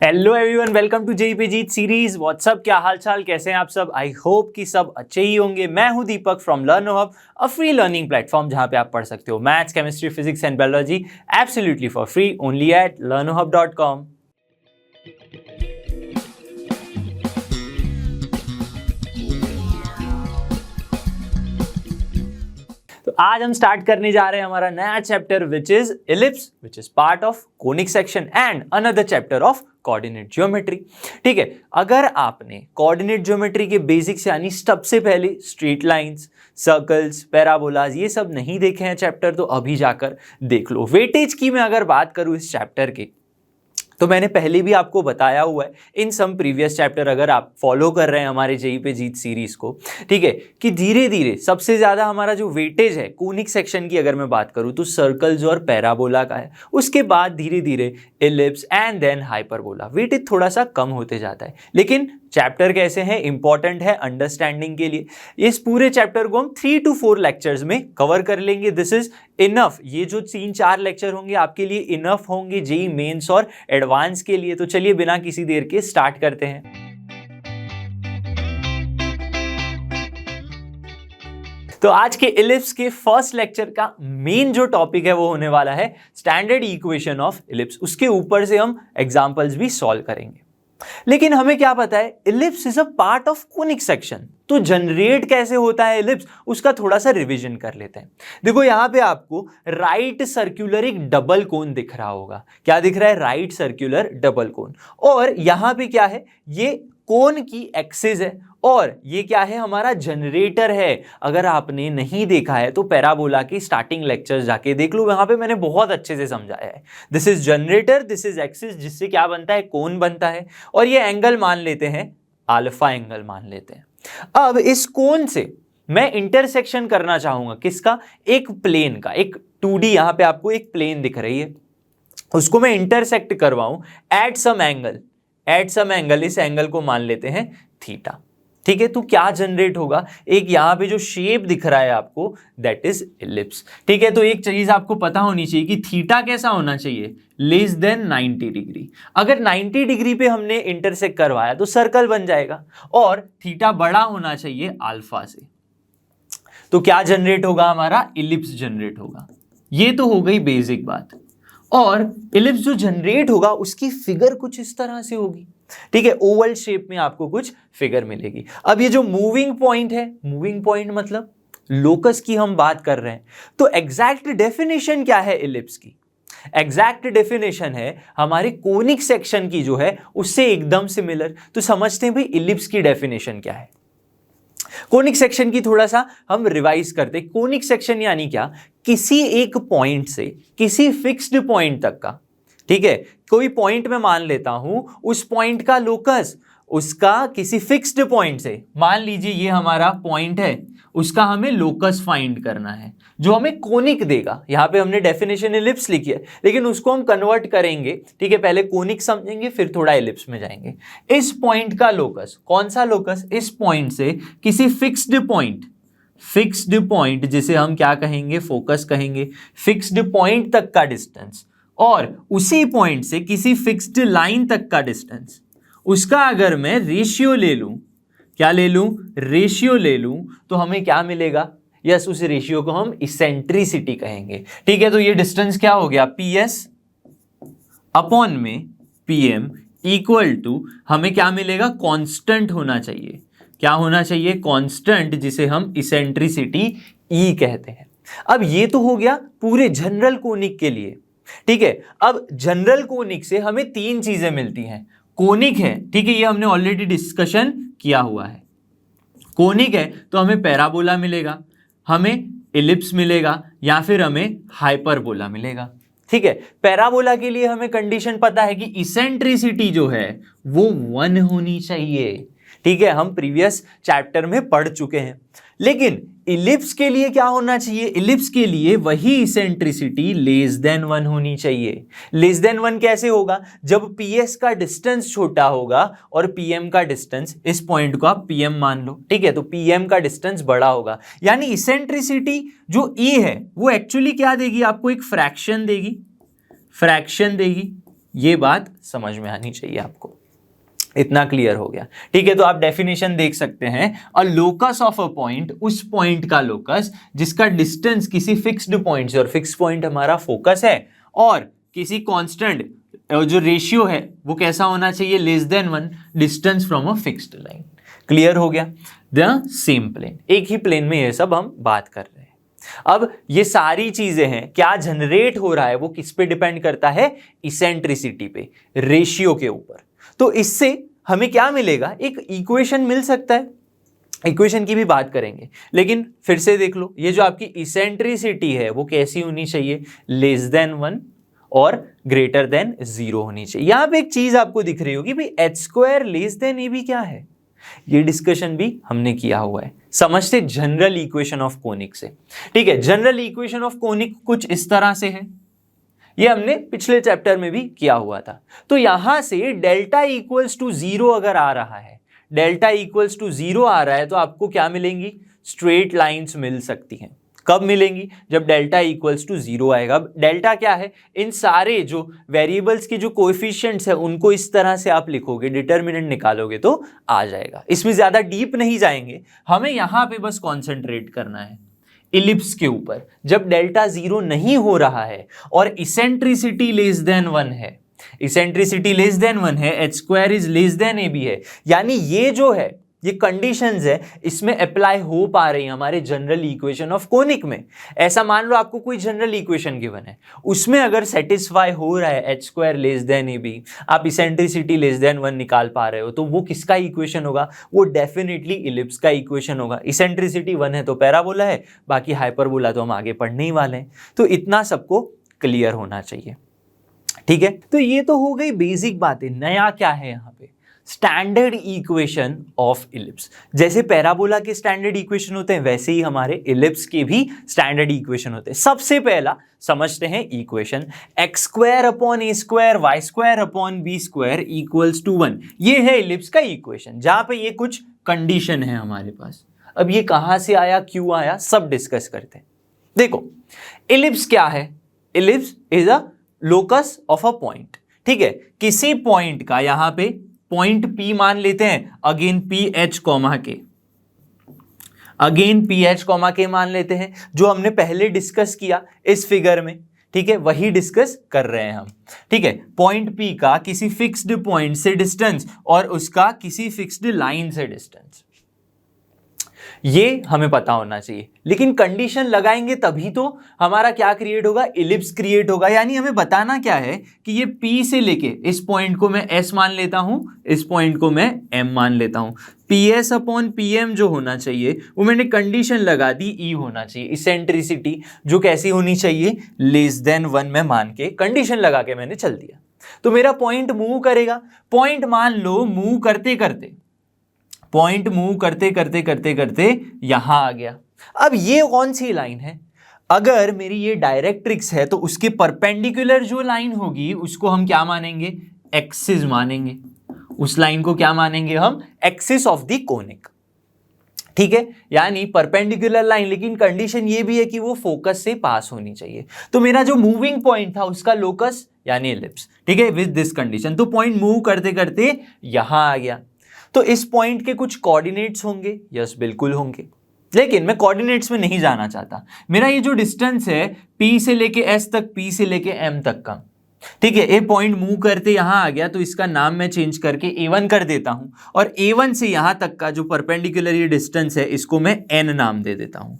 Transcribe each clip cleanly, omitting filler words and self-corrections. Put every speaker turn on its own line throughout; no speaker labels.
Hello everyone, welcome to JEE पे जीत series. WhatsApp, क्या हाल चाल, कैसे हैं आप सब। आई होप कि सब अच्छे ही होंगे। मैं हूं Deepak from Learnohub, a free learning platform जहां पे आप पढ़ सकते हो maths, chemistry, physics and biology absolutely for free only at learnohub.com। तो आज हम स्टार्ट करने जा रहे हैं हमारा नया chapter which is ellipse, which is part of conic section and another chapter of coordinate geometry. ठीक है, अगर आपने कोऑर्डिनेट ज्योमेट्री के बेसिक्स यानी सबसे पहले स्ट्रेट लाइंस, सर्कल्स, पैराबोलाज ये सब नहीं देखे हैं चैप्टर, तो अभी जाकर देख लो। वेटेज की मैं अगर बात करूं इस चैप्टर की, तो मैंने पहले भी आपको बताया हुआ है इन सम प्रीवियस चैप्टर, अगर आप फॉलो कर रहे हैं हमारे जेई पे जीत सीरीज को, ठीक है, कि धीरे धीरे सबसे ज्यादा हमारा जो वेटेज है कोनिक सेक्शन की अगर मैं बात करूं तो सर्कल्स और पैराबोला का है। उसके बाद धीरे धीरे ellipse and then hyperbola. Weightage थोड़ा सा कम होते जाता है, लेकिन चैप्टर कैसे हैं, इंपॉर्टेंट है अंडरस्टैंडिंग के लिए। इस पूरे चैप्टर को हम 3 to 4 लेक्चर्स में कवर कर लेंगे। This is enough. ये जो 3-4 लेक्चर होंगे आपके लिए इनफ होंगे जेई मेंस और एडवांस के लिए। तो चलिए बिना किसी देर के स्टार्ट करते हैं। तो आज के इलिप्स के फर्स्ट लेक्चर का मेन जो टॉपिक है वो होने वाला है स्टैंडर्ड इक्वेशन ऑफ इलिप्स। उसके ऊपर से हम एग्जांपल्स भी सॉल्व करेंगे। लेकिन हमें क्या पता है, ellipse is a part of conic section. तो जनरेट कैसे होता है इलिप्स, उसका थोड़ा सा रिवीजन कर लेते हैं। देखो यहां पे आपको राइट सर्कुलर एक डबल कोन दिख रहा होगा। क्या दिख रहा है? राइट सर्कुलर डबल कोन। और यहां पे क्या है, ये कोन की एक्सिस है और ये क्या है, हमारा जनरेटर है। अगर आपने नहीं देखा है तो पैराबोला की स्टार्टिंग लेक्चर जाके देख लो, वहां पे मैंने बहुत अच्छे से समझाया है। This is generator, this is axis, जिससे क्या बनता है, कोन बनता है। और ये एंगल मान लेते हैं अल्फा एंगल मान लेते हैं। अब इस कोन से मैं इंटरसेक्शन करना चाहूंगा, किसका? एक प्लेन का। एक 2D यहां पे आपको एक प्लेन दिख रही है, उसको मैं इंटरसेक्ट करवाऊं at some angle. At some angle, इस एंगल को मान लेते हैं थीटा। ठीक है, तो क्या जनरेट होगा, एक यहां पे जो शेप दिख रहा है आपको, दैट इज इलिप्स। ठीक है, तो एक चीज आपको पता होनी चाहिए कि थीटा कैसा होना चाहिए, लेस देन 90 डिग्री। अगर 90 डिग्री पे हमने इंटरसेक्ट करवाया तो सर्कल बन जाएगा, और थीटा बड़ा होना चाहिए अल्फा से। तो क्या जनरेट होगा, हमारा इलिप्स जनरेट होगा। ये तो हो गई बेसिक बात। और इलिप्स जो जनरेट होगा उसकी फिगर कुछ इस तरह से होगी। ठीक है, ओवल शेप में आपको कुछ फिगर मिलेगी। अब ये जो मूविंग पॉइंट है, मूविंग पॉइंट मतलब लोकस की हम बात कर रहे हैं, तो एग्जैक्ट डेफिनेशन क्या है इलिप्स की? एग्जैक्ट डेफिनेशन है हमारे कोनिक सेक्शन की जो है उससे एकदम सिमिलर। तो समझते हैं भाई इलिप्स की डेफिनेशन क्या है। कोनिक सेक्शन की थोड़ा सा हम रिवाइज करते हैं। कोनिक सेक्शन यानी क्या, किसी एक पॉइंट से किसी फिक्स्ड पॉइंट तक का, ठीक है, कोई पॉइंट में मान लेता हूं, उस पॉइंट का लोकस उसका किसी फिक्स्ड पॉइंट से, मान लीजिए ये हमारा पॉइंट है, उसका हमें लोकस फाइंड करना है जो हमें कोनिक देगा। यहां पे हमने डेफिनेशन इलिप्स लिखी है, लेकिन उसको हम कन्वर्ट करेंगे। ठीक है, पहले कोनिक समझेंगे फिर थोड़ा इलिप्स में जाएंगे। इस पॉइंट का लोकस, कौन सा लोकस? इस पॉइंट से किसी फिक्स्ड पॉइंट, फिक्स्ड पॉइंट जिसे हम क्या कहेंगे, फोकस कहेंगे, फिक्स्ड पॉइंट तक का डिस्टेंस, और उसी पॉइंट से किसी फिक्स्ड लाइन तक का डिस्टेंस, उसका अगर मैं रेशियो ले लूं, क्या ले लूं, रेशियो ले लूं, तो हमें क्या मिलेगा? यस, उस रेशियो को हम इसेंट्रिसिटी कहेंगे। ठीक है, तो ये डिस्टेंस क्या हो गया, PS अपॉन में PM इक्वल टू, हमें क्या मिलेगा, कांस्टेंट होना चाहिए। क्या होना चाहिए? कांस्टेंट, जिसे हम इसेंट्रिसिटी E कहते हैं। अब ये तो हो गया पूरे जनरल कोनिक के लिए। ठीक है, अब जनरल कोनिक से हमें 3 चीजें मिलती हैं। कोनिक है, ठीक है, ये हमने ऑलरेडी डिस्कशन किया हुआ है। कोनिक है तो हमें पैराबोला मिलेगा, हमें इलिप्स मिलेगा, या फिर हमें हाइपरबोला मिलेगा। ठीक है, पैराबोला के लिए हमें कंडीशन पता है कि इसेंट्रिसिटी जो है वो 1 होनी चाहिए। ठीक है, हम प्रीवियस चैप्टर में पढ़ चुके हैं। लेकिन इलिप्स के लिए क्या होना चाहिए? इलिप्स के लिए वही इसेंट्रिसिटी लेस देन 1 होनी चाहिए। लेस देन 1 कैसे होगा? जब PS का डिस्टेंस छोटा होगा और PM का डिस्टेंस, इस पॉइंट को आप PM मान लो, ठीक है, तो PM का डिस्टेंस बड़ा होगा। यानी इसेंट्रिसिटी जो E है वो एक्चुअली क्या देगी आपको? एक फ्रैक्शन देगी, फ्रैक्शन देगी। ये बात समझ में आनी चाहिए आपको। इतना क्लियर हो गया, ठीक है। तो आप डेफिनेशन देख सकते हैं, अ लोकस ऑफ अ पॉइंट, उस पॉइंट का लोकस जिसका डिस्टेंस किसी फिक्स्ड पॉइंट से, और फिक्स पॉइंट हमारा फोकस है, और किसी कांस्टेंट जो रेशियो है वो कैसा होना चाहिए, less than 1 distance from a fixed line. Clear हो गया। द सेम प्लेन, एक ही प्लेन में ये सब हम बात कर रहे हैं। अब ये सारी चीजें हैं, क्या जनरेट हो रहा है वो किस पे डिपेंड करता है, इसेंट्रिसिटी पे, रेशियो के ऊपर। तो इससे हमें क्या मिलेगा, एक इक्वेशन मिल सकता है, इक्वेशन की भी बात करेंगे। लेकिन फिर से देख लो, ये जो आपकी इसेंट्रिसिटी है वो कैसी होनी चाहिए, लेस देन 1 और ग्रेटर देन 0 होनी चाहिए। यहां पे एक चीज आपको दिख रही होगी भाई, h² लेस देन AB क्या है, ये डिस्कशन भी हमने किया हुआ है। समझते जनरल इक्वेशन ऑफ कोनिक से, ठीक है। जनरल इक्वेशन ऑफ कोनिक कुछ इस तरह से है, ये हमने पिछले चैप्टर में भी किया हुआ था। तो यहां से डेल्टा इक्वल्स टू 0 अगर आ रहा है, डेल्टा इक्वल्स टू 0 आ रहा है, तो आपको क्या मिलेंगी, स्ट्रेट लाइंस मिल सकती हैं। कब मिलेंगी, जब डेल्टा इक्वल्स टू 0 आएगा। अब डेल्टा क्या है, इन सारे जो वेरिएबल्स के जो कोएफिशिएंट्स है उनको इस तरह से आप लिखोगे, डिटर्मिनेंट निकालोगे तो आ जाएगा। इसमें ज्यादा डीप नहीं जाएंगे, हमें यहां पे बस कॉन्सेंट्रेट करना है इलिप्स के ऊपर। जब डेल्टा 0 नहीं हो रहा है और इसेंट्रिसिटी लेस देन 1 है, इसेंट्रिसिटी लेस देन 1 है, h² is less than AB है, यानी ये जो है, ये कंडीशंस है, इसमें अप्लाई हो पा रही है हमारे जनरल इक्वेशन ऑफ कोनिक में। ऐसा मान लो आपको कोई जनरल इक्वेशन गिवन है, उसमें अगर सेटिस्फाई हो रहा है h² लेस देन AB, आप इसेंट्रिसिटी लेस देन 1 निकाल पा रहे हो, तो वो किसका इक्वेशन होगा, वो डेफिनेटली इलिप्स का इक्वेशन होगा। इसेंट्रिसिटी 1 है तो पैराबोला है, बाकी हाइपरबोला तो हम आगे पढ़ने ही वाले हैं। तो इतना सबको क्लियर होना चाहिए, ठीक है। तो ये तो हो गई बेसिक बातें। नया क्या है यहाँ पे, स्टैंडर्ड इक्वेशन ऑफ इलिप्स। जैसे पैराबोला के स्टैंडर्ड इक्वेशन होते हैं, वैसे ही हमारे इलिप्स के भी स्टैंडर्ड इक्वेशन होते हैं। सबसे पहला समझते हैं equation, x² upon a² y² upon b² equals to 1। ये है इलिप्स का इक्वेशन, जहां पे ये कुछ कंडीशन है हमारे पास। अब ये कहां से आया, क्यों आया, सब डिस्कस करते हैं। देखो इलिप्स क्या है, ellipse is a locus of a point, ठीक है। किसी पॉइंट का, यहां पे पॉइंट P मान लेते हैं, अगेन PH कॉमा के, अगेन PH कॉमा के मान लेते हैं, जो हमने पहले डिस्कस किया इस फिगर में, ठीक है, वही डिस्कस कर रहे हैं हम, ठीक है। पॉइंट P का किसी फिक्स्ड पॉइंट से डिस्टेंस और उसका किसी फिक्स्ड लाइन से डिस्टेंस, ये हमें पता होना चाहिए। लेकिन कंडीशन लगाएंगे तभी तो हमारा क्या क्रिएट होगा, इलिप्स क्रिएट होगा। यानी हमें बताना क्या है कि ये P से लेके इस पॉइंट को मैं S मान लेता हूं, इस पॉइंट को मैं M मान लेता हूं। PS अपॉन PM जो होना चाहिए वो मैंने कंडीशन लगा दी, E होना चाहिए। इसेंट्रिसिटी जो कैसी होनी चाहिए, लेस देन 1 में मान के कंडीशन लगा के मैंने चल दिया, तो मेरा पॉइंट मूव करेगा। पॉइंट मान लो मूव करते करते, पॉइंट मूव करते करते करते करते यहां आ गया। अब ये कौन सी लाइन है, अगर मेरी ये डायरेक्ट्रिक्स है तो उसके परपेंडिकुलर जो लाइन होगी उसको हम क्या मानेंगे, एक्सिस मानेंगे। उस लाइन को क्या मानेंगे हम, एक्सिस ऑफ द कोनिक, ठीक है। यानी परपेंडिकुलर लाइन, लेकिन कंडीशन ये भी है कि वो फोकस से पास होनी चाहिए। तो मेरा जो मूविंग पॉइंट था उसका लोकस यानी इलिप्स, ठीक है, विद दिस कंडीशन। तो पॉइंट मूव करते करते यहां आ गया। तो इस पॉइंट के कुछ कोऑर्डिनेट्स होंगे, यस बिल्कुल होंगे, लेकिन मैं कोऑर्डिनेट्स में नहीं जाना चाहता। मेरा ये जो डिस्टेंस है P से लेके S तक, P से लेके M तक का, ठीक है, ये पॉइंट मूव करते यहां आ गया, तो इसका नाम मैं चेंज करके A1 कर देता हूं, और A1 से यहां तक का जो परपेंडिकुलर ये डिस्टेंस है इसको मैं N नाम दे देता हूं,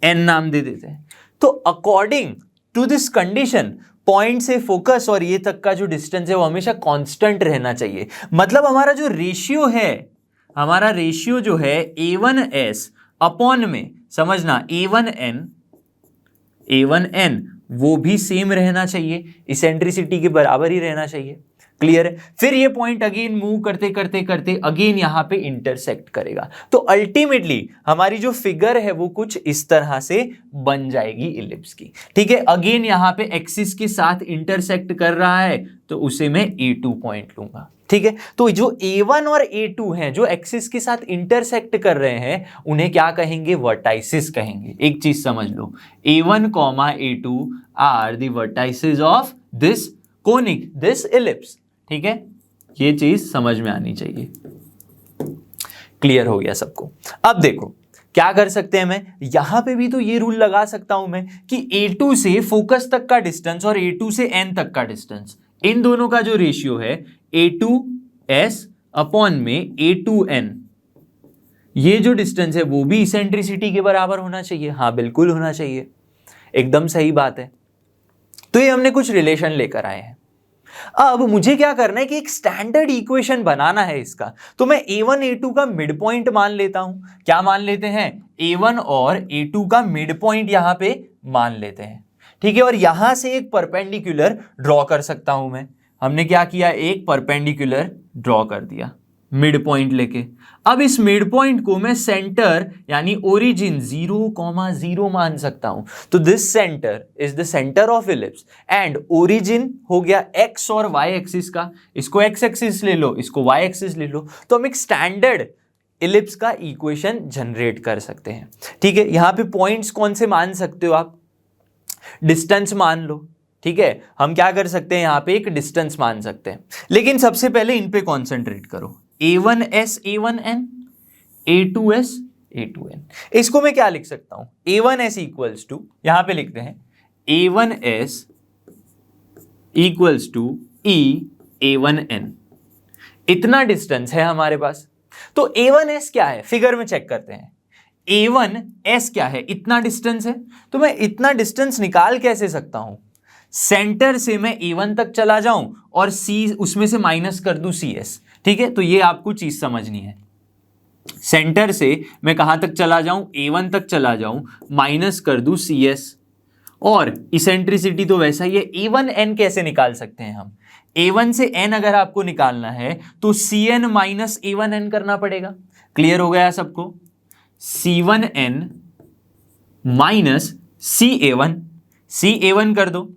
N नाम दे देते हैं। तो according to this condition point से फोकस और ये तक का जो डिस्टेंस है वो हमेशा कांस्टेंट रहना चाहिए। मतलब हमारा जो रेशियो है, हमारा रेशियो जो है A1S अपॉन में, समझना A1N वो भी सेम रहना चाहिए, इसेंट्रिसिटी के बराबर ही रहना चाहिए। क्लियर है। फिर ये पॉइंट अगेन मूव करते करते करते अगेन यहां पे इंटरसेक्ट करेगा। तो अल्टीमेटली हमारी जो फिगर है वो कुछ इस तरह से बन जाएगी इलिप्स की, ठीक है। अगेन यहां पे एक्सिस के साथ इंटरसेक्ट कर रहा है तो उसे मैं A2 पॉइंट लूंगा, ठीक है। तो जो A1 और A2 हैं जो एक्सिस के साथ इंटरसेक्ट कर रहे हैं उन्हें क्या कहेंगे, वर्टाइसिस कहेंगे। एक चीज समझ लो, A1, A2 are the vertices of this conic this ellipse. ठीक है, ये चीज समझ में आनी चाहिए। क्लियर हो गया सबको? अब देखो क्या कर सकते हैं, मैं यहां पे भी तो ये रूल लगा सकता हूं मैं कि A2 से फोकस तक का डिस्टेंस और A2 से N तक का डिस्टेंस, इन दोनों का जो रेशियो है A2S अपॉन में A2N, ये जो डिस्टेंस है वो भी इसेंट्रिसिटी के बराबर होना चाहिए। हाँ बिल्कुल होना चाहिए, एकदम सही बात है। तो ये हमने कुछ रिलेशन लेकर आए हैं। अब मुझे क्या करना है कि एक स्टैंडर्ड इक्वेशन बनाना है इसका। तो मैं A1 A2 का मिड पॉइंट मान लेता हूं। क्या मान लेते हैं? A1 और A2 का मिड पॉइंट यहां पे मान लेते हैं। ठीक है, और यहां से एक परपेंडिकुलर ड्रॉ कर सकता हूं मैं। हमने क्या किया, एक परपेंडिकुलर ड्रॉ कर दिया मिड पॉइंट लेके। अब इस मिड पॉइंट को मैं सेंटर यानी ओरिजिन 0,0 मान सकता हूं। तो this centre is the centre of ellipse and origin हो गया एक्स और वाई एक्सिस का। इसको एक्स एक्सिस ले लो, इसको वाई एक्सिस ले लो, तो हम एक स्टैंडर्ड इलिप्स का इक्वेशन जनरेट कर सकते हैं। ठीक है, यहां पे पॉइंट्स कौन से मान सकते हो आप? डिस्टेंस मान लो। ठीक है, हम क्या कर सकते हैं, यहां पे एक डिस्टेंस मान सकते हैं। लेकिन सबसे पहले इन पे कॉन्सेंट्रेट करो। A1S A1N, A2S A2N। इसको मैं क्या लिख सकता हूं? A1S इक्वल्स टू, यहां पे लिखते हैं A1S equals to E A1N। इतना डिस्टेंस है हमारे पास। तो A1S क्या है, फिगर में चेक करते हैं। A1S क्या है? इतना डिस्टेंस है। तो मैं इतना डिस्टेंस निकाल कैसे सकता हूं? सेंटर से मैं A1 तक चला जाऊं और C उसमें से माइनस कर दूं CS। ठीक है, तो ये आपको चीज समझनी है। सेंटर से मैं कहां तक चला जाऊं? A1 तक चला जाऊं, माइनस कर दूं CS। और इसेंट्रिसिटी तो वैसा ही है। A1N कैसे निकाल सकते हैं हम? A1 से N अगर आपको निकालना है तो CN माइनस A1N करना पड़ेगा। क्लियर हो गया सबको? C1N माइनस CA1, CA1 कर दो,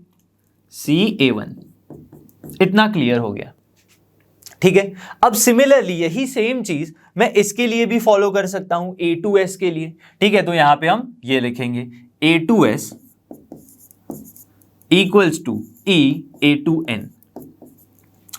CA1। इतना क्लियर हो गया। ठीक है, अब सिमिलरली यही सेम चीज मैं इसके लिए भी फॉलो कर सकता हूं, A2S के लिए। ठीक है, तो यहां पे हम ये लिखेंगे A2S equals to E A2N।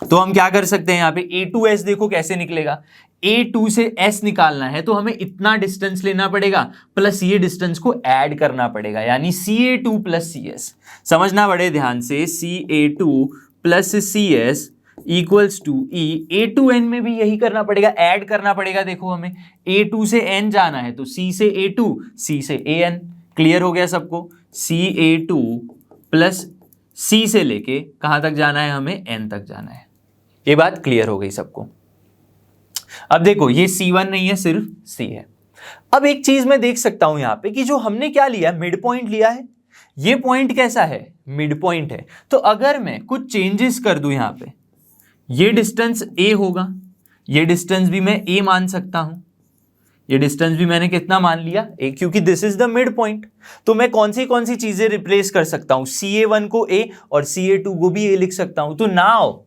तो हम क्या कर सकते हैं यहां पे, A2S देखो कैसे निकलेगा। A2 से S निकालना है तो हमें इतना डिस्टेंस लेना पड़ेगा प्लस ये डिस्टेंस को ऐड करना पड़ेगा, यानी CA2 प्लस CS। समझना बड़े ध्यान से, CA2 plus CS equals to E। A2N में भी यही करना पड़ेगा, ऐड करना पड़ेगा। देखो हमें A2 से N जाना है तो C से A2, C से AN। क्लियर हो गया सबको? CA2 प्लस C से लेके कहां तक जाना है, हमें N तक जाना है। ये बात क्लियर हो गई सबको? अब देखो ये C1 नहीं है, सिर्फ C है। अब एक चीज मैं देख सकता हूं यहां पे कि जो हमने क्या लिया, मिड पॉइंट लिया है। ये पॉइंट कैसा है? मिड पॉइंट है। तो अगर मैं कुछ चेंजेस कर दूं यहां पे, ये डिस्टेंस A होगा, ये डिस्टेंस भी मैं A मान सकता हूं, ये डिस्टेंस भी मैंने कितना मान लिया, A, क्योंकि this is the mid point. तो मैं कौन सी चीजें रिप्लेस कर सकता हूं? CA1 को A और CA2 को भी A लिख सकता हूं। तो नाउ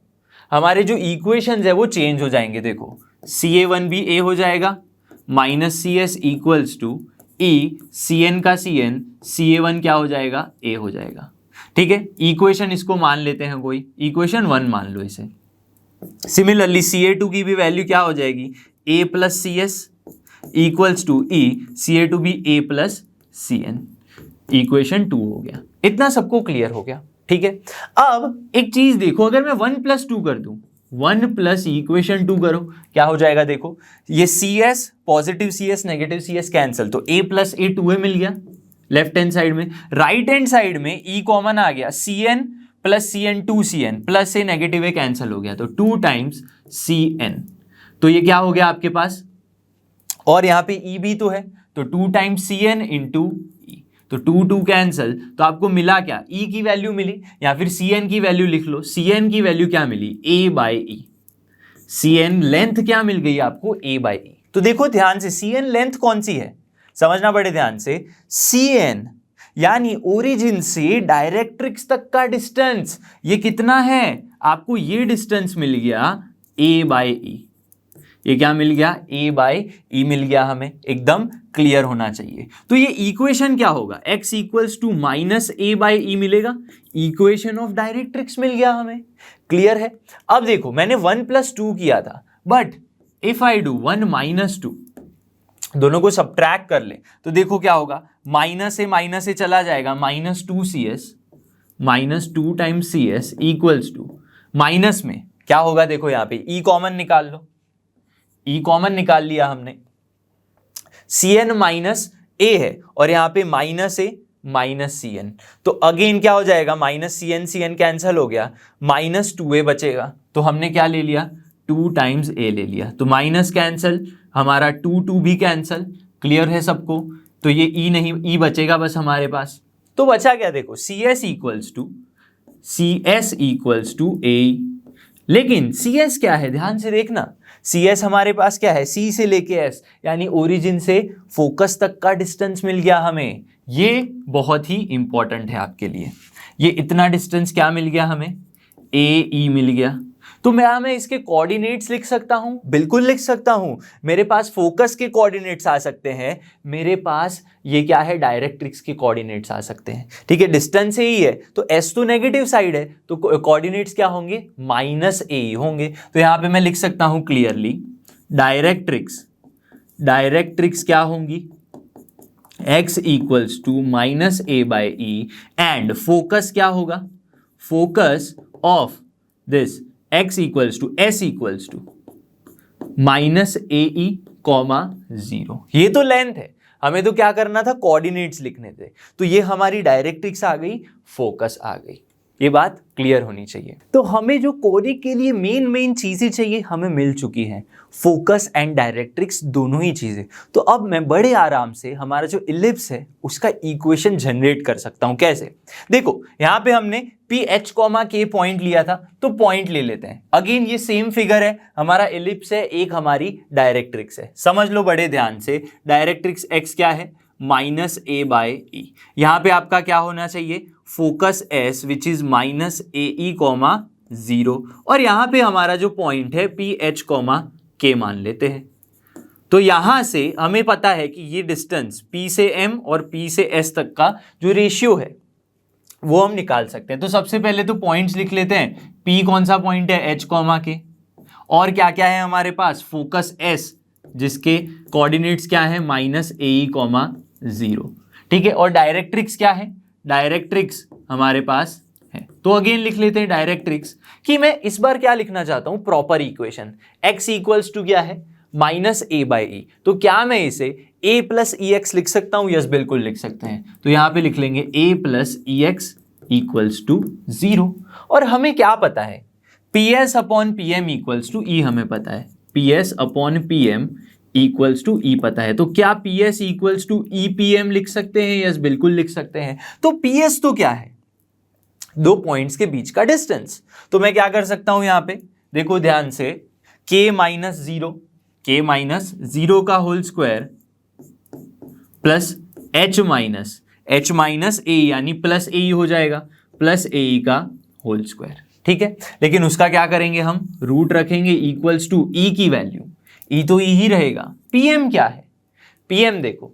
हमारे जो इक्वेशंस है वो चेंज हो जाएंगे। देखो CA1 भी A हो जाएगा, minus CS equals to E CN का CN, CA1 क्या हो जाएगा? A हो जाएगा। ठीक है, इक्वेशन इसको मान लेते हैं, कोई इक्वेशन 1 मान लो इसे। सिमिलरली CA2 की भी वैल्यू क्या हो जाएगी? A plus CS equals to E CA2 भी A प्लस CN। इक्वेशन 2 हो गया। इतना सबको क्लियर हो गया? ठीक है, अब एक चीज देखो, अगर मैं 1 प्लस 2 कर दूं, 1 प्लस इक्वेशन 2 करो, क्या हो जाएगा? देखो ये CS, positive CS negative CS cancel, तो A प्लस A 2A मिल गया लेफ्ट हैंड साइड में। राइट हैंड साइड में E कॉमन आ गया, CN plus CN 2CN plus A negative A cancel हो गया, तो 2 टाइम्स CN। तो ये क्या हो गया आपके पास? और यहां पे E भी तो है, तो 2 टाइम्स CN इंटू E, तो 2 2 कैंसिल, तो आपको मिला क्या? E की वैल्यू मिली, या फिर CN की वैल्यू लिख लो। CN की वैल्यू क्या मिली? A by E। CN length क्या मिल गई आपको? A by E। तो देखो ध्यान से, CN लेंथ कौन सी है, समझना बड़े ध्यान से। CN यानी ओरिजिन से डायरेक्ट्रिक्स तक का डिस्टेंस, ये कितना है आपको? ये डिस्टेंस मिल गया A बाई E। ये क्या मिल गया? A बाई E मिल गया हमें, एकदम क्लियर होना चाहिए। तो ये इक्वेशन क्या होगा, x equals to minus a by e मिलेगा, इक्वेशन ऑफ डायरेक्ट्रिक्स मिल गया हमें। क्लियर है। अब देखो मैंने 1 + 2 किया था, बट इफ आई डू 1 - 2, दोनों को सब्ट्रैक्ट कर ले तो देखो क्या होगा, माइनस से चला जाएगा, -2CS -2 times CS equals to, minus में क्या होगा, देखो यहां पे ई कॉमन निकाल लो, ई कॉमन निकाल लिया हमने, CN माइनस ए है और यहां पे -A -CN, तो अगेन क्या हो जाएगा, -CN कैंसल हो गया, -2A बचेगा, तो हमने क्या ले लिया, 2 टाइम्स A ले लिया, तो माइनस कैंसल, हमारा 2 भी कैंसल। क्लियर है सबको, तो ये ई नहीं, ई बचेगा बस हमारे पास, तो बचा क्या, देखो CS इक्वल्स टू A, लेकिन CS क्या है, ध्यान से देखना, CS हमारे पास क्या है, C से लेके S, यानी ओरिजिन से फोकस तक का डिस्टेंस मिल गया हमें। ये बहुत ही इंपॉर्टेंट है आपके लिए, ये इतना डिस्टेंस क्या मिल गया हमें, AE मिल गया। तो मैं इसके कोऑर्डिनेट्स लिख सकता हूं, बिल्कुल लिख सकता हूं, मेरे पास फोकस के कोऑर्डिनेट्स आ सकते हैं, मेरे पास ये क्या है, डायरेक्ट्रिक्स के कोऑर्डिनेट्स आ सकते हैं। ठीक है, डिस्टेंस ही है तो S तो नेगेटिव साइड है, तो कोऑर्डिनेट्स क्या होंगे, -AE होंगे। तो यहां पे मैं लिख सकता हूं क्लियरली, डायरेक्ट्रिक्स क्या होंगी, x equals to -A/E, and focus क्या होगा, focus of this x equals to S equals to -AE, 0। ये तो लेंथ है, हमें तो क्या करना था, कोऑर्डिनेट्स लिखने थे, तो ये हमारी डायरेक्ट्रिक्स आ गई, फोकस आ गई। ये बात क्लियर होनी चाहिए। तो हमें जो कोडिंग के लिए मेन चीजें चाहिए हमें मिल चुकी हैं, फोकस एंड डायरेक्ट्रिक्स दोनों ही चीजें। तो अब मैं बड़े आराम से हमारा जो इलिप्स है उसका इक्वेशन जनरेट कर सकता हूं। कैसे, देखो यहां पे हमने PH, K पॉइंट लिया था, तो पॉइंट ले लेते हैं। अगेन ये सेम फिगर है, हमारा इलिप्स है, एक हमारी डायरेक्ट्रिक्स है। समझ लो बड़े ध्यान से, डायरेक्ट्रिक्स x क्या है, -A/E। यहां पे आपका क्या होना चाहिए, focus S which is -AE, 0, और यहां पे हमारा जो पॉइंट है PH, K मान लेते हैं। तो यहां से हमें पता है कि ये डिस्टेंस P से M और P से S तक का जो रेशियो है वो हम निकाल सकते हैं। तो सबसे पहले तो पॉइंट्स लिख लेते हैं, P कौन सा पॉइंट है, H, K, और क्या क्या है हमारे पास, फोकस S जिसके कोऑर्डिनेट्स क्या है, -AE, 0। ठीक है, और डायरेक्ट्रिक्स क्या है, डायरेक्ट्रिक्स हमारे पास है, तो अगेन लिख लेते हैं डायरेक्ट्रिक्स, कि मैं इस बार क्या लिखना चाहता हूं, proper equation, x equals to क्या है, -A/E। तो क्या मैं इसे A + EX लिख सकता हूं, यस बिल्कुल लिख सकते हैं। तो यहां पे लिख लेंगे A + EX इक्वल्स टू 0, और हमें क्या पता है, PS/PM इक्वल्स टू E, हमें पता है PS/PM इक्वल्स टू E पता है। तो क्या PS इक्वल्स टू EPM लिख सकते हैं, यस बिल्कुल लिख सकते हैं। तो PS तो क्या है, दो पॉइंट्स के बीच का डिस्टेंस। तो मैं क्या कर सकता हूं, यहां पे देखो ध्यान से, K - 0 का whole square plus H - A, यानी +AE हो जाएगा, +AE का होल स्क्वायर। ठीक है, लेकिन उसका क्या करेंगे, हम रूट रखेंगे इक्वल्स टू E की वैल्यू, E तो E ही रहेगा। PM क्या है, PM देखो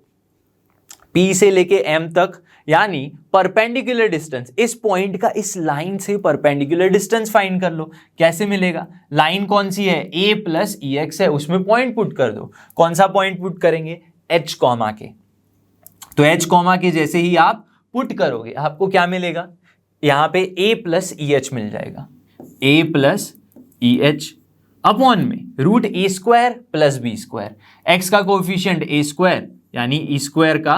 P से लेके M तक, यानी परपेंडिकुलर डिस्टेंस, इस पॉइंट का इस लाइन से परपेंडिकुलर डिस्टेंस फाइंड कर लो। कैसे मिलेगा, लाइन कौन सी है, A + EX है, उसमें पॉइंट पुट कर दो। कौन सा पॉइंट पुट करेंगे, H, K। तो H, K जैसे ही आप पुट करोगे आपको क्या मिलेगा, यहां पे A + EH मिल जाएगा, A + EH अपॉन में √A² + B², x का कोएफिशिएंट A², यानी E² का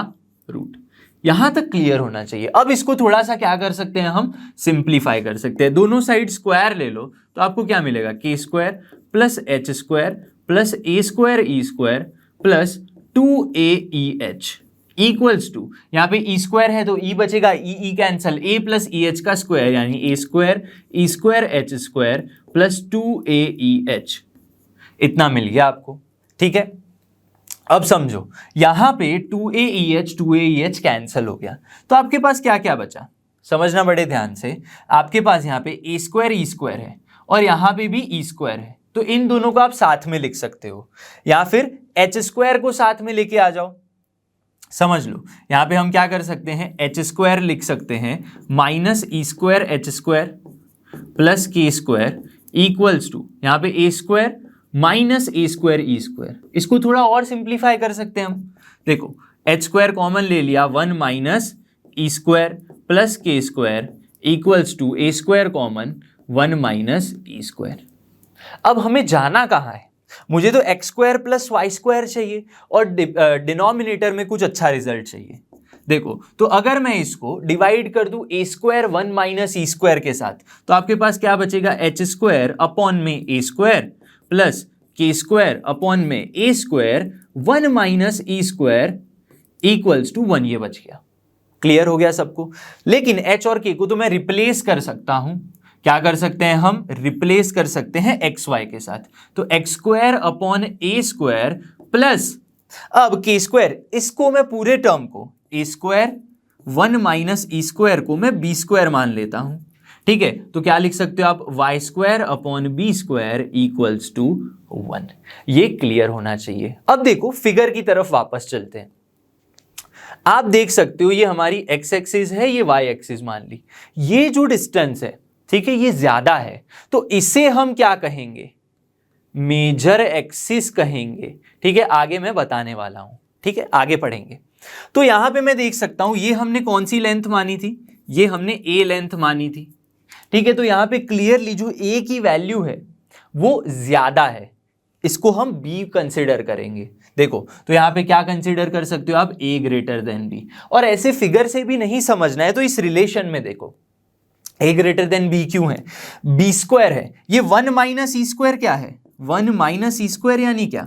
रूट। यहां तक क्लियर होना चाहिए। अब इसको थोड़ा सा क्या कर सकते हैं, हम सिंप्लीफाई कर सकते हैं, दोनों साइड स्क्वायर ले लो, तो आपको क्या मिलेगा, K² + H² + A²E² + 2AEH equals to, यहाँ पे E² है तो E बचेगा, E कैंसल, A + EH का स्क्वायर, यानी A² E² H² + 2AEH, इतना मिल गया आपको। ठीक है, अब समझो यहां पे 2AEH कैंसल हो गया, तो आपके पास क्या क्या बचा, समझना बड़े ध्यान से। आपके पास यहाँ पे A² E² है और पे भी E² है, तो इन दोनों को आप साथ में लिख सकते हो, या फिर H² को साथ में लेके आ जाओ, समझ लो, यहां पे हम क्या कर सकते हैं, एच स्क्वायर लिख सकते हैं minus E square H square plus के स्क्वायर इक्वल्स टू यहां पे ए स्क्वायर माइनस ए स्क्वायर ई स्क्वायर। इसको थोड़ा और सिंप्लीफाई कर सकते हैं हम। देखो एच स्क्वायर कॉमन ले लिया, 1 माइनस ई स्क्वायर प्लस के square equals to A square common 1 minus E square. अब हमें जाना कहाँ है, मुझे तो X square plus Y square चाहिए और डिनोमिनेटर में कुछ अच्छा रिजल्ट चाहिए। देखो तो अगर मैं इसको डिवाइड कर दूं ए स्क्वायर 1 माइनस ई स्क्वायर के साथ, तो आपके पास क्या बचेगा, एच स्क्वायर अपॉन में ए स्क्वायर प्लस के स्क्वायर अपॉन में a square 1 minus E square equals to 1, ये बच गया। क्लियर हो गया सबको। लेकिन एच और के को तो मैं रिप्लेस कर सकता हूं, क्या कर सकते हैं हम, रिप्लेस कर सकते हैं एक्स वाई के साथ। तो एक्स स्क्वायर अपॉन ए स्क्वायर प्लस अब के स्क्वायर, इसको मैं पूरे टर्म को ए स्क्वायर 1 माइनस ई स्क्वायर को मैं बी स्क्वायर मान लेता हूं। ठीक है, तो क्या लिख सकते हो आप, Y square upon B square equals to 1। ये क्लियर होना चाहिए। अब देखो फिगर की तरफ वापस चलते हैं। आप देख सकते हो ये हमारी एक्स एक्सिस है, ये वाई एक्सिस मान ली, ये जो डिस्टेंस है ठीक है ये ज्यादा है, तो इसे हम क्या कहेंगे, मेजर एक्सिस कहेंगे। ठीक है, आगे मैं बताने वाला हूं, ठीक है आगे पढ़ेंगे। तो यहां पे मैं देख सकता हूं ये हमने कौन सी लेंथ मानी थी, ये हमने ए लेंथ मानी थी। ठीक है, तो यहां पे क्लियरली जो ए की वैल्यू है वो ज्यादा है, इसको हम बी कंसिडर करेंगे। देखो तो यहां पे क्या कंसिडर कर सकते हो आप, ए ग्रेटर देन बी। और ऐसे फिगर से भी नहीं समझना है, तो इस रिलेशन में देखो ए ग्रेटर देन बी क्यों है, बी स्क्वायर है, ये 1 माइनस ई स्क्वायर क्या है, 1 माइनस ई स्क्वायर यानी क्या,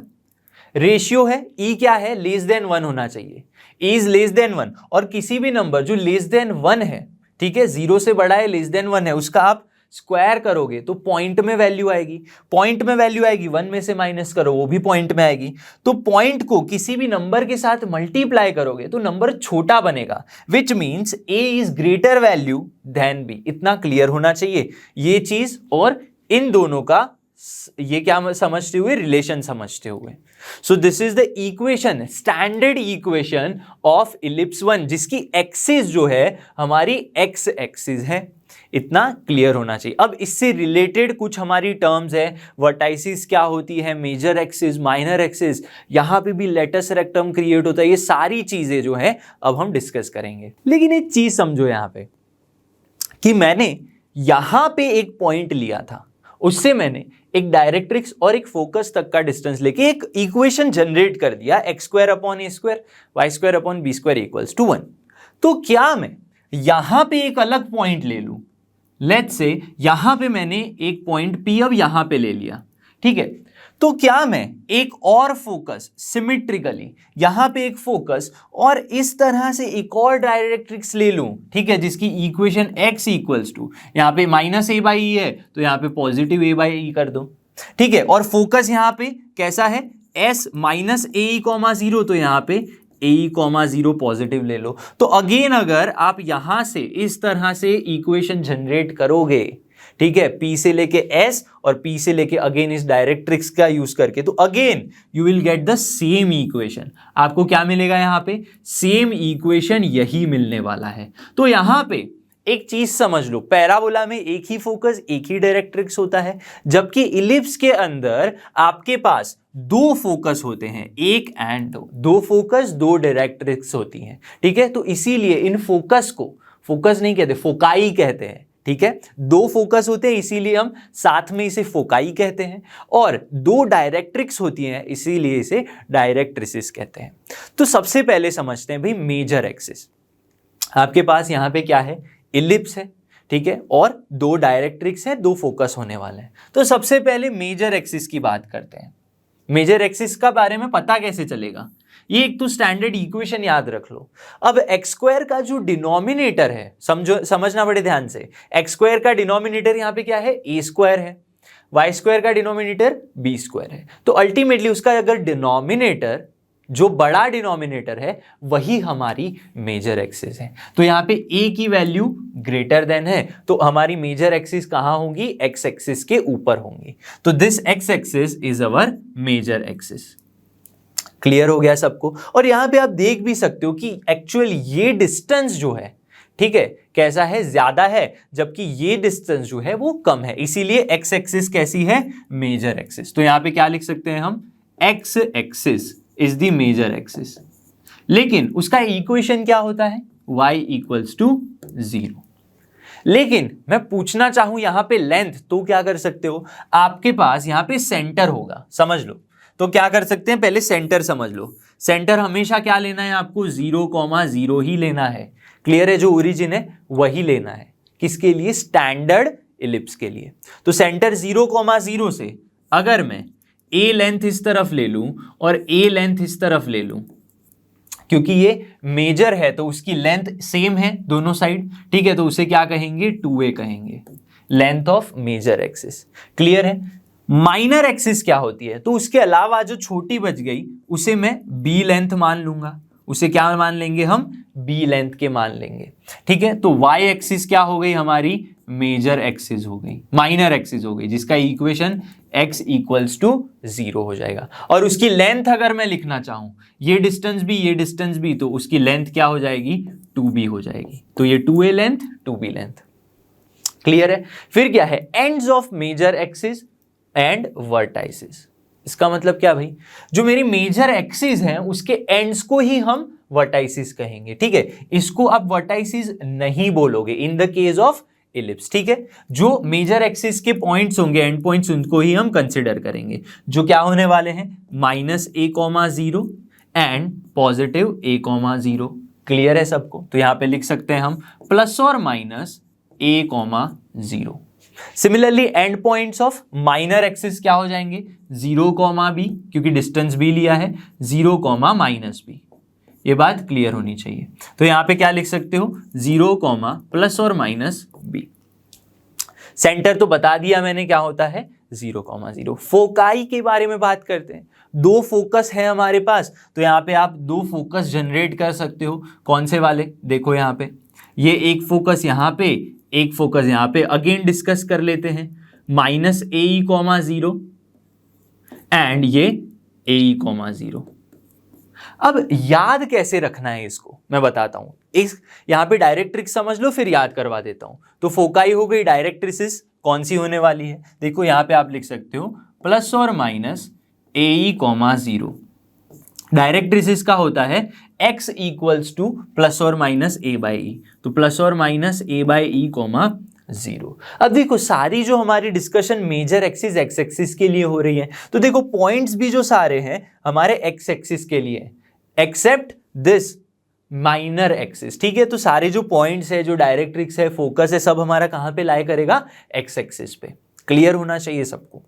रेशियो है, ई क्या है, लेस देन 1 होना चाहिए, इज लेस देन 1। और किसी भी नंबर जो लेस देन 1 है, ठीक है 0 से बड़ा है, लेस देन 1 है, उसका आप स्क्वायर करोगे तो पॉइंट में वैल्यू आएगी, पॉइंट में वैल्यू आएगी, 1 में से माइनस करो वो भी पॉइंट में आएगी। तो पॉइंट को किसी भी नंबर के साथ मल्टीप्लाई करोगे तो नंबर छोटा बनेगा, which means A is greater value than B. इतना क्लियर होना चाहिए ये चीज, और इन दोनों का ये क्या समझते हुए, रिलेशन समझते हुए। सो this is the equation, standard equation of ellipse 1, जिसकी एक्सिस जो है हमारी एक्स एक्सिस है। इतना क्लियर होना चाहिए। अब इससे रिलेटेड कुछ हमारी टर्म्स है, वर्टाइसिस क्या होती है, मेजर एक्सिस, माइनर एक्सिस, यहां पे भी लेटस रेक्टम क्रिएट होता है, ये सारी चीजें जो है अब हम डिस्कस करेंगे। लेकिन एक चीज समझो यहां पे कि मैंने यहां पे एक पॉइंट लिया था, उससे मैंने एक डायरेक्ट्रिक्स और एक फोकस तक का डिस्टेंस लेके एक इक्वेशन जनरेट कर दिया, X square upon A square Y square upon B square equals to 1। तो क्या मैं यहां पे एक अलग पॉइंट ले लूं, लेट्स से यहां पे मैंने एक पॉइंट पी अब यहां पे ले लिया, ठीक है, तो क्या मैं एक और फोकस सिमेट्रिकली यहां पे एक फोकस और इस तरह से एक और डायरेक्ट्रिक्स ले लूं, ठीक है, जिसकी इक्वेशन x इक्वल्स टू यहां पे माइनस ए बाई ई है, तो यहां पे पॉजिटिव ए बाई ई कर दो, ठीक है, और फोकस यहां पे कैसा है, s माइनस ए ई कॉमा 0, तो यहां पे ए कॉमा 0 पॉजिटिव ले लो। तो अगेन अगर आप यहां से इस तरह से इक्वेशन जनरेट करोगे, ठीक है, P से लेके S और P से लेके अगेन इस डायरेक्ट्रिक्स का यूज करके, तो again you will get the same equation. आपको क्या मिलेगा यहां पे, सेम इक्वेशन यही मिलने वाला है। तो यहां पे एक चीज समझ लो, पैराबोला में एक ही फोकस एक ही डायरेक्ट्रिक्स होता है, जबकि इलिप्स के अंदर आपके पास दो फोकस होते हैं, एक एंड दो फोकस दो डायरेक्ट्रिक्स होती हैं, ठीक है। तो इसीलिए इन फोकस को फोकस नहीं कहते, फोकाई कहते हैं, ठीक है। दो फोकस होते हैं इसीलिए हम साथ में इसे फोकाई कहते हैं, और दो डायरेक्ट्रिक्स होती हैं इसीलिए इसे डायरेक्ट्रिसिस कहते हैं। तो सबसे पहले समझते हैं भाई मेजर एक्सिस। आपके पास यहां पे क्या है, इलिप्स है, ठीक है, और दो डायरेक्ट्रिक्स है, दो फोकस होने वाले हैं। तो सबसे पहले मेजर एक्सिस की बात करते हैं। मेजर एक्सिस का बारे में पता कैसे चलेगा, ये एक तो स्टैंडर्ड इक्वेशन याद रख लो। अब एक्स स्क्वायर का जो डिनोमिनेटर है, समझना बड़े ध्यान से, एक्स स्क्वायर का डिनोमिनेटर यहां पे क्या है, ए स्क्वायर है, वाई स्क्वायर का डिनोमिनेटर बी स्क्वायर है। तो अल्टीमेटली उसका अगर डिनोमिनेटर जो बड़ा डिनोमिनेटर है वही हमारी मेजर एक्सिस है। तो यहां पे a की वैल्यू ग्रेटर देन है, तो हमारी मेजर एक्सिस कहां होंगी, एक्स एक्सिस के ऊपर होंगी। तो this X axis is our major axis. Clear हो गया सबको। और यहां पे आप देख भी सकते हो कि एक्चुअल ये डिस्टेंस जो है, ठीक है, कैसा है, ज्यादा है, जबकि ये डिस्टेंस जो है वो कम है, इसीलिए एक्स एक्सिस कैसी है, मेजर एक्सिस। तो यहां पे क्या लिख सकते हैं हम, X axis is the major axis. लेकिन उसका इक्वेशन क्या होता है, y इक्वल्स टू 0। लेकिन मैं पूछना चाहूं यहां पे लेंथ, तो क्या कर सकते हो, आपके पास यहां पे सेंटर होगा, समझ लो। तो क्या कर सकते हैं, पहले सेंटर समझ लो। सेंटर हमेशा क्या लेना है आपको, 0,0 ही लेना है। क्लियर है, जो ओरिजिन है वही लेना है। किसके लिए, स्टैंडर्ड इलिप्स के लिए। तो सेंटर 0,0 से अगर मैं a लेंथ इस तरफ ले लूं और a लेंथ इस तरफ ले लूं, क्योंकि ये मेजर है तो उसकी लेंथ सेम है दोनों साइड, ठीक है, तो उसे क्या कहेंगे, 2a कहेंगे, length of major axis. Clear है। माइनर एक्सिस क्या होती है, तो उसके अलावा जो छोटी बच गई उसे मैं b लेंथ मान लूंगा, उसे क्या मान लेंगे हम, b लेंथ के मान लेंगे, ठीक है। तो y एक्सिस क्या हो गई हमारी, मेजर एक्सिस हो गई, माइनर एक्सिस हो गई, जिसका इक्वेशन x इक्वल्स टू 0 हो जाएगा। और उसकी लेंथ अगर मैं लिखना चाहूं, ये डिस्टेंस भी ये डिस्टेंस भी, तो उसकी लेंथ क्या हो जाएगी, 2b हो जाएगी। तो ये 2a length 2b length. Clear है। फिर क्या है, ends of major axis and vertices. इसका मतलब क्या भाई, जो मेरी मेजर एक्सिस है उसके एंड्स को ही हम वर्टाइसिस कहेंगे, ठीक है। इसको आप वर्टाइसिस नहीं बोलोगे in the case of ellipse, ठीक है। जो मेजर एक्सिस के पॉइंट्स होंगे, एंड पॉइंट्स, उनको ही हम कंसिडर करेंगे, जो क्या होने वाले हैं, -a,0 एंड +a,0। क्लियर है सबको। तो यहां पे लिख सकते हैं हम ±a,0। Similarly and points of minor axis क्या हो जाएंगे, 0,b, क्योंकि डिस्टेंस b लिया है, 0, -b। ये बात क्लियर होनी चाहिए। तो यहां पे क्या लिख सकते हो, 0, ±b। सेंटर तो बता दिया मैंने क्या होता है, 0,0। फोकाई के बारे में बात करते हैं। 2 फोकस है हमारे पास, तो यहां पे आप 2 फोकस जनरेट कर सकते हो। कौन से वाले, देखो यहां पे, ये एक फोकस यहां पे, एक फोकस यहां पे। अगेन डिस्कस कर लेते हैं, -ae,0 एंड ये ae,0। अब याद कैसे रखना है इसको मैं बताता हूं। इस यहां पे डायरेक्ट्रिक्स समझ लो, फिर याद करवा देता हूं। तो फोकाई हो गई, डायरेक्ट्रिसिस कौन सी होने वाली है, देखो यहां पे आप लिख सकते हो ±ae,0। डायरेक्ट्रिसिस का होता है x इक्वल्स टू ±a/e, तो ±a/e, 0। अब देखो सारी जो हमारी discussion major axis X axis के लिए हो रही है, तो देखो पॉइंट्स भी जो सारे हैं हमारे एक्स एक्सिस के लिए, एक्सेप्ट दिस माइनर एक्सिस, ठीक है। तो सारे जो पॉइंट्स है, जो डायरेक्ट्रिक्स है, फोकस है, सब हमारा कहां पे लाई करेगा, एक्स एक्सिस पे। क्लियर होना चाहिए सबको।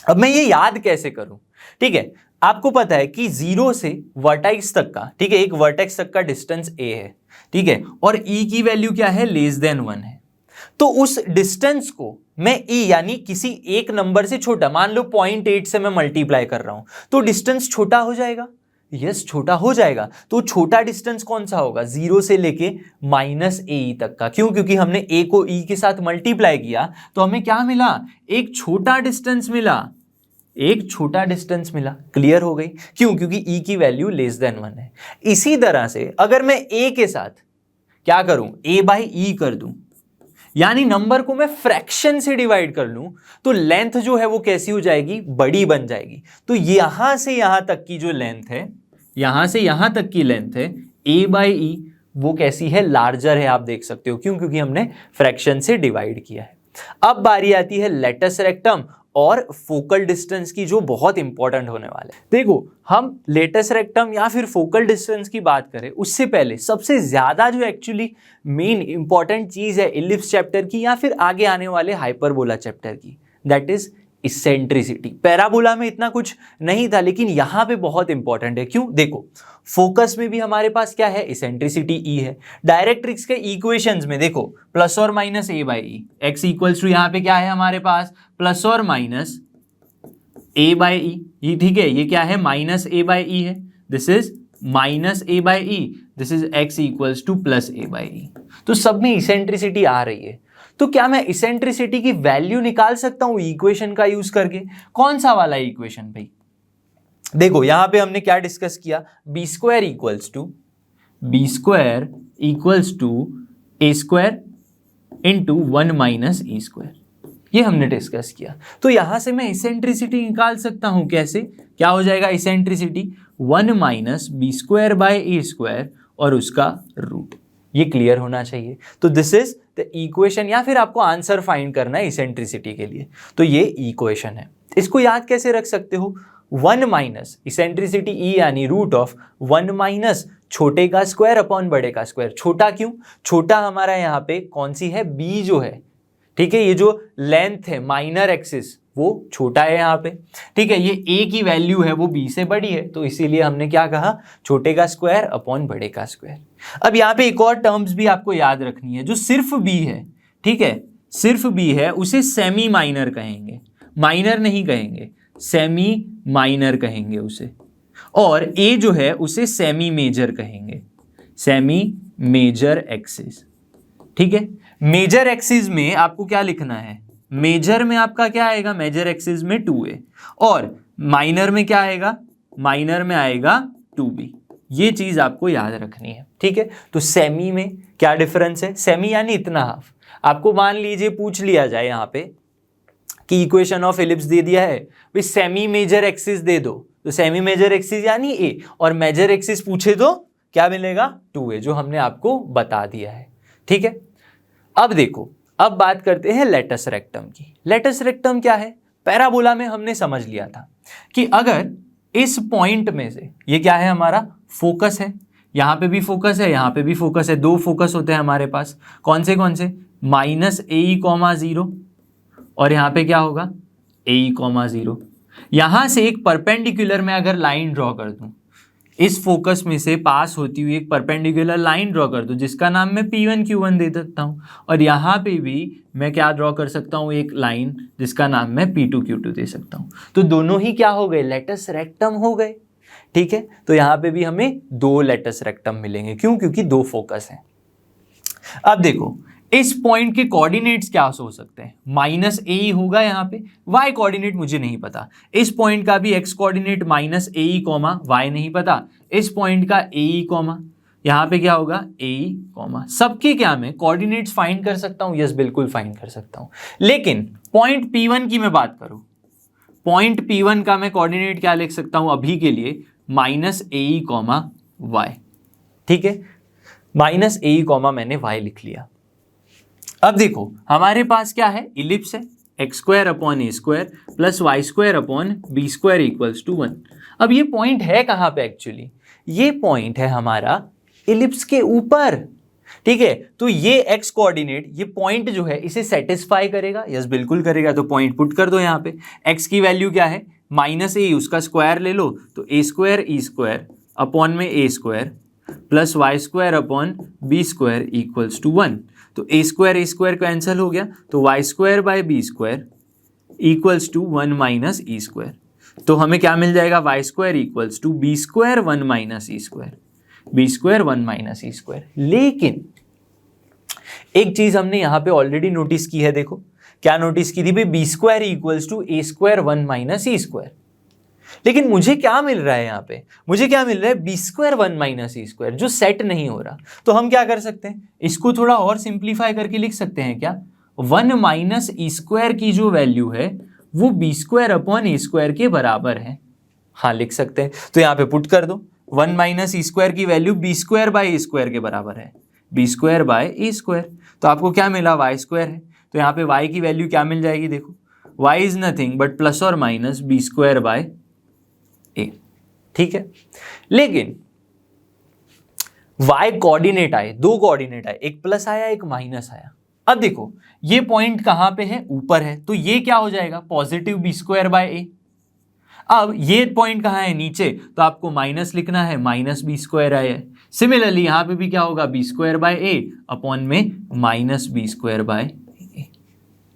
अब मैं ये याद कैसे करूं, ठीक है। आपको पता है कि 0 से वर्टेक्स तक का, ठीक है, एक वर्टेक्स तक का डिस्टेंस a है, ठीक है, और e की वैल्यू क्या है, <1 है। तो उस डिस्टेंस को मैं e यानी किसी एक नंबर से छोटा, मान लो 0.8 से मैं मल्टीप्लाई कर रहा हूं, तो डिस्टेंस छोटा हो जाएगा। यस, छोटा हो जाएगा। तो छोटा डिस्टेंस कौन सा होगा, 0 से लेके -a तक का। क्यों, क्योंकि हमने a को e के साथ मल्टीप्लाई किया, तो हमें क्या मिला, एक छोटा डिस्टेंस मिला, एक छोटा डिस्टेंस मिला। क्लियर हो गई। क्यों, क्योंकि e की वैल्यू <1 है। इसी तरह से अगर मैं a के साथ क्या करूं, a/e कर दूं, यानी नंबर को मैं फ्रैक्शन से डिवाइड कर लूं, तो लेंथ जो है वो कैसी हो जाएगी, बड़ी बन जाएगी। तो यहां से यहां तक की जो लेंथ है, यहां से यहां तक की लेंथ है a/e, वो कैसी है, लार्जर है। आप देख सकते हो, क्यों, क्योंकि हमने फ्रैक्शन से डिवाइड किया है। अब बारी आती है लेटस रेक्टम और फोकल डिस्टेंस की, जो बहुत इंपॉर्टेंट होने वाला है। देखो हम लेटस रेक्टम या फिर फोकल डिस्टेंस की बात करें, उससे पहले सबसे ज्यादा जो एक्चुअली मेन इंपॉर्टेंट चीज है इलिप्स चैप्टर की या फिर आगे आने वाले हाइपरबोला चैप्टर की, दैट इज इसेंट्रिसिटी। पैराबोला में इतना कुछ नहीं था, लेकिन यहां पे बहुत इंपॉर्टेंट है। क्यों, देखो फोकस में भी हमारे पास क्या है, इसेंट्रिसिटी ई है। डायरेक्ट्रिक्स के इक्वेशंस में देखो +or-a/e, x इक्वल्स टू यहां पे क्या है हमारे पास, +or-a/e, ये ठीक है, ये क्या है, -a/e है, this is -a/e, this is x equals to +a/e। तो सब में इसेंट्रिसिटी आ रही है। तो क्या मैं इसेंट्रिसिटी की वैल्यू निकाल सकता हूं इक्वेशन का यूज करके? कौन सा वाला इक्वेशन भाई, देखो यहां पे हमने क्या डिस्कस किया, B square equals to A square into 1 minus E square, ये हमने डिस्कस किया। तो यहां से मैं इसेंट्रिसिटी निकाल सकता हूं, कैसे, क्या हो जाएगा eccentricity 1 minus B square by A square और उसका रूट, ये क्लियर होना चाहिए। तो दिस इज द इक्वेशन, या फिर आपको आंसर फाइंड करना है इसेंट्रिसिटी के लिए, तो ये इक्वेशन है। इसको याद कैसे रख सकते हो, 1 माइनस इसेंट्रिसिटी ई यानी रूट ऑफ 1 माइनस छोटे का स्क्वायर अपॉन बड़े का स्क्वायर। छोटा क्यों, छोटा हमारा यहाँ पे कौन सी है, बी जो है, ठीक है, ये जो लेंथ है माइनर एक्सिस वो छोटा है यहाँ पे, ठीक है, ये ए की वैल्यू है वो बी से बड़ी है, तो इसीलिए हमने क्या कहा, छोटे का स्क्वायर अपॉन बड़े का स्क्वायर। अब यहाँ पे एक और टर्म्स भी आपको याद रखनी है, जो सिर्फ बी है, ठीक है, सिर्फ बी है, उसे सेमी माइनर कहेंगे, माइनर नहीं कहेंगे, सेमी माइनर कहेंगे उसे, और ए जो है उसे सेमी मेजर कहेंगे, सेमी मेजर एक्सिस, ठीक है। मेजर एक्सिस में आपको क्या लिखना है, मेजर में आपका क्या आएगा, मेजर एक्सिस में 2a, और माइनर में क्या आएगा, माइनर में आएगा 2b, ये चीज आपको याद रखनी है, ठीक है। तो सेमी में क्या डिफरेंस है, सेमी यानी इतना हाफ। आपको मान लीजिए पूछ लिया जाए यहाँ पे कि इक्वेशन ऑफ इलिप्स दे दिया है, भाई सेमी मेजर एक्सिस दे दो, तो सेमी मेजर एक्सिस यानी ए, और मेजर एक्सिस पूछे तो क्या मिलेगा, 2a, जो हमने आपको बता दिया है, ठीक है। अब देखो, अब बात करते हैं लेटस रेक्टम की। लेटस रेक्टम क्या है, पैराबोला में हमने समझ लिया था कि अगर इस पॉइंट में से, ये क्या है हमारा फोकस है, यहाँ पे भी फोकस है, यहाँ पे भी फोकस है, दो फोकस होते हैं हमारे पास, कौन से कौन से, माइनस (a,0) और यहाँ पे क्या होगा, (a,0). यहाँ से एक परपेंडिकुलर में अगर लाइन ड्रॉ कर दूँ, इस फोकस में से पास होती हुई एक परपेंडिकुलर लाइन ड्रॉ कर दूं, जिसका नाम मैं P1 Q1 दे सकता हूं, और यहाँ पे भी मैं क्या ड्रॉ कर सकता हूँ, एक लाइन जिसका नाम मैं P2 Q2 दे सकता हूँ। तो दोनों ही क्या हो गए, लेटस रेक्टम हो गए, ठीक है। तो यहाँ पे भी हमें 2 लेटस रेक्टम मिलेंगे, क्यों, क्योंकि 2 फोकस हैं। अब देखो इस पॉइंट के कोऑर्डिनेट्स क्या हो सकते हैं, -a होगा, यहाँ पे y कोऑर्डिनेट मुझे नहीं पता, इस पॉइंट का भी x कोऑर्डिनेट -a, y नहीं पता, इस पॉइंट का a, यहाँ पे क्या होगा a, सबके क्या मैं कोऑर्डिनेट्स फाइंड कर सकता हूँ, यस बिल्कुल फाइंड कर सकता हूँ। लेकिन पॉइंट P1 की मैं बात करूँ, पॉइंट P1 का मैं कोऑर्डिनेट क्या लिख सकता हूँ अभी के लिए, -a, y, ठीक है, -a, मैंने y लिख लिया। अब देखो हमारे पास क्या है, इलिप्स है, x² upon a² plus y² upon b² equals to 1। अब ये पॉइंट है कहाँ पे एक्चुअली, ये पॉइंट है हमारा इलिप्स के ऊपर, ठीक है। तो ये x कोऑर्डिनेट, ये पॉइंट जो है इसे सेटिस्फाई करेगा, यस बिल्कुल करेगा, तो पॉइंट पुट कर दो यहाँ पे। x की वैल्यू क्या है, -a, उसका स्क्वायर ले लो, तो a² e² अपॉन में a² plus y² upon b² equals to 1। तो a² कैंसिल हो गया, तो y² bye b² equals to 1 minus e²। तो हमें क्या मिल जाएगा, y² equals to b² 1 minus e², b² 1 minus e²। लेकिन एक चीज हमने यहाँ पे ऑलरेडी नोटिस की है, देखो क्या नोटिस की थी भाई, b² equals to a² 1 minus e²। लेकिन मुझे क्या मिल रहा है यहाँ पे, मुझे क्या मिल रहा है, b² 1 माइनस e², जो सेट नहीं हो रहा। तो हम क्या कर सकते हैं, इसको थोड़ा और सिंप्लीफाई करके लिख सकते हैं क्या, 1 माइनस e² की जो वैल्यू है वो b² अपॉन a² के बराबर है, हाँ लिख सकते हैं। तो यहाँ पे पुट कर दो, 1 माइनस e² की वैल्यू b² बाई a² के बराबर है, b² बाय a²। तो आपको क्या मिला, y² है, तो यहाँ पे y की वैल्यू क्या मिल जाएगी, देखो y is nothing but plus और माइनस b² बाय a, ठीक है। लेकिन y कोऑर्डिनेट आए, 2 कोऑर्डिनेट आए, एक प्लस आया एक माइनस आया। अब देखो ये पॉइंट कहां पे है, ऊपर है, तो ये क्या हो जाएगा, पॉजिटिव b² बाय a। अब ये पॉइंट कहां है, नीचे, तो आपको माइनस लिखना है, माइनस b² आया है। सिमिलरली यहां पे भी क्या होगा, b² बाय a अपॉन में माइनस b² बाय a,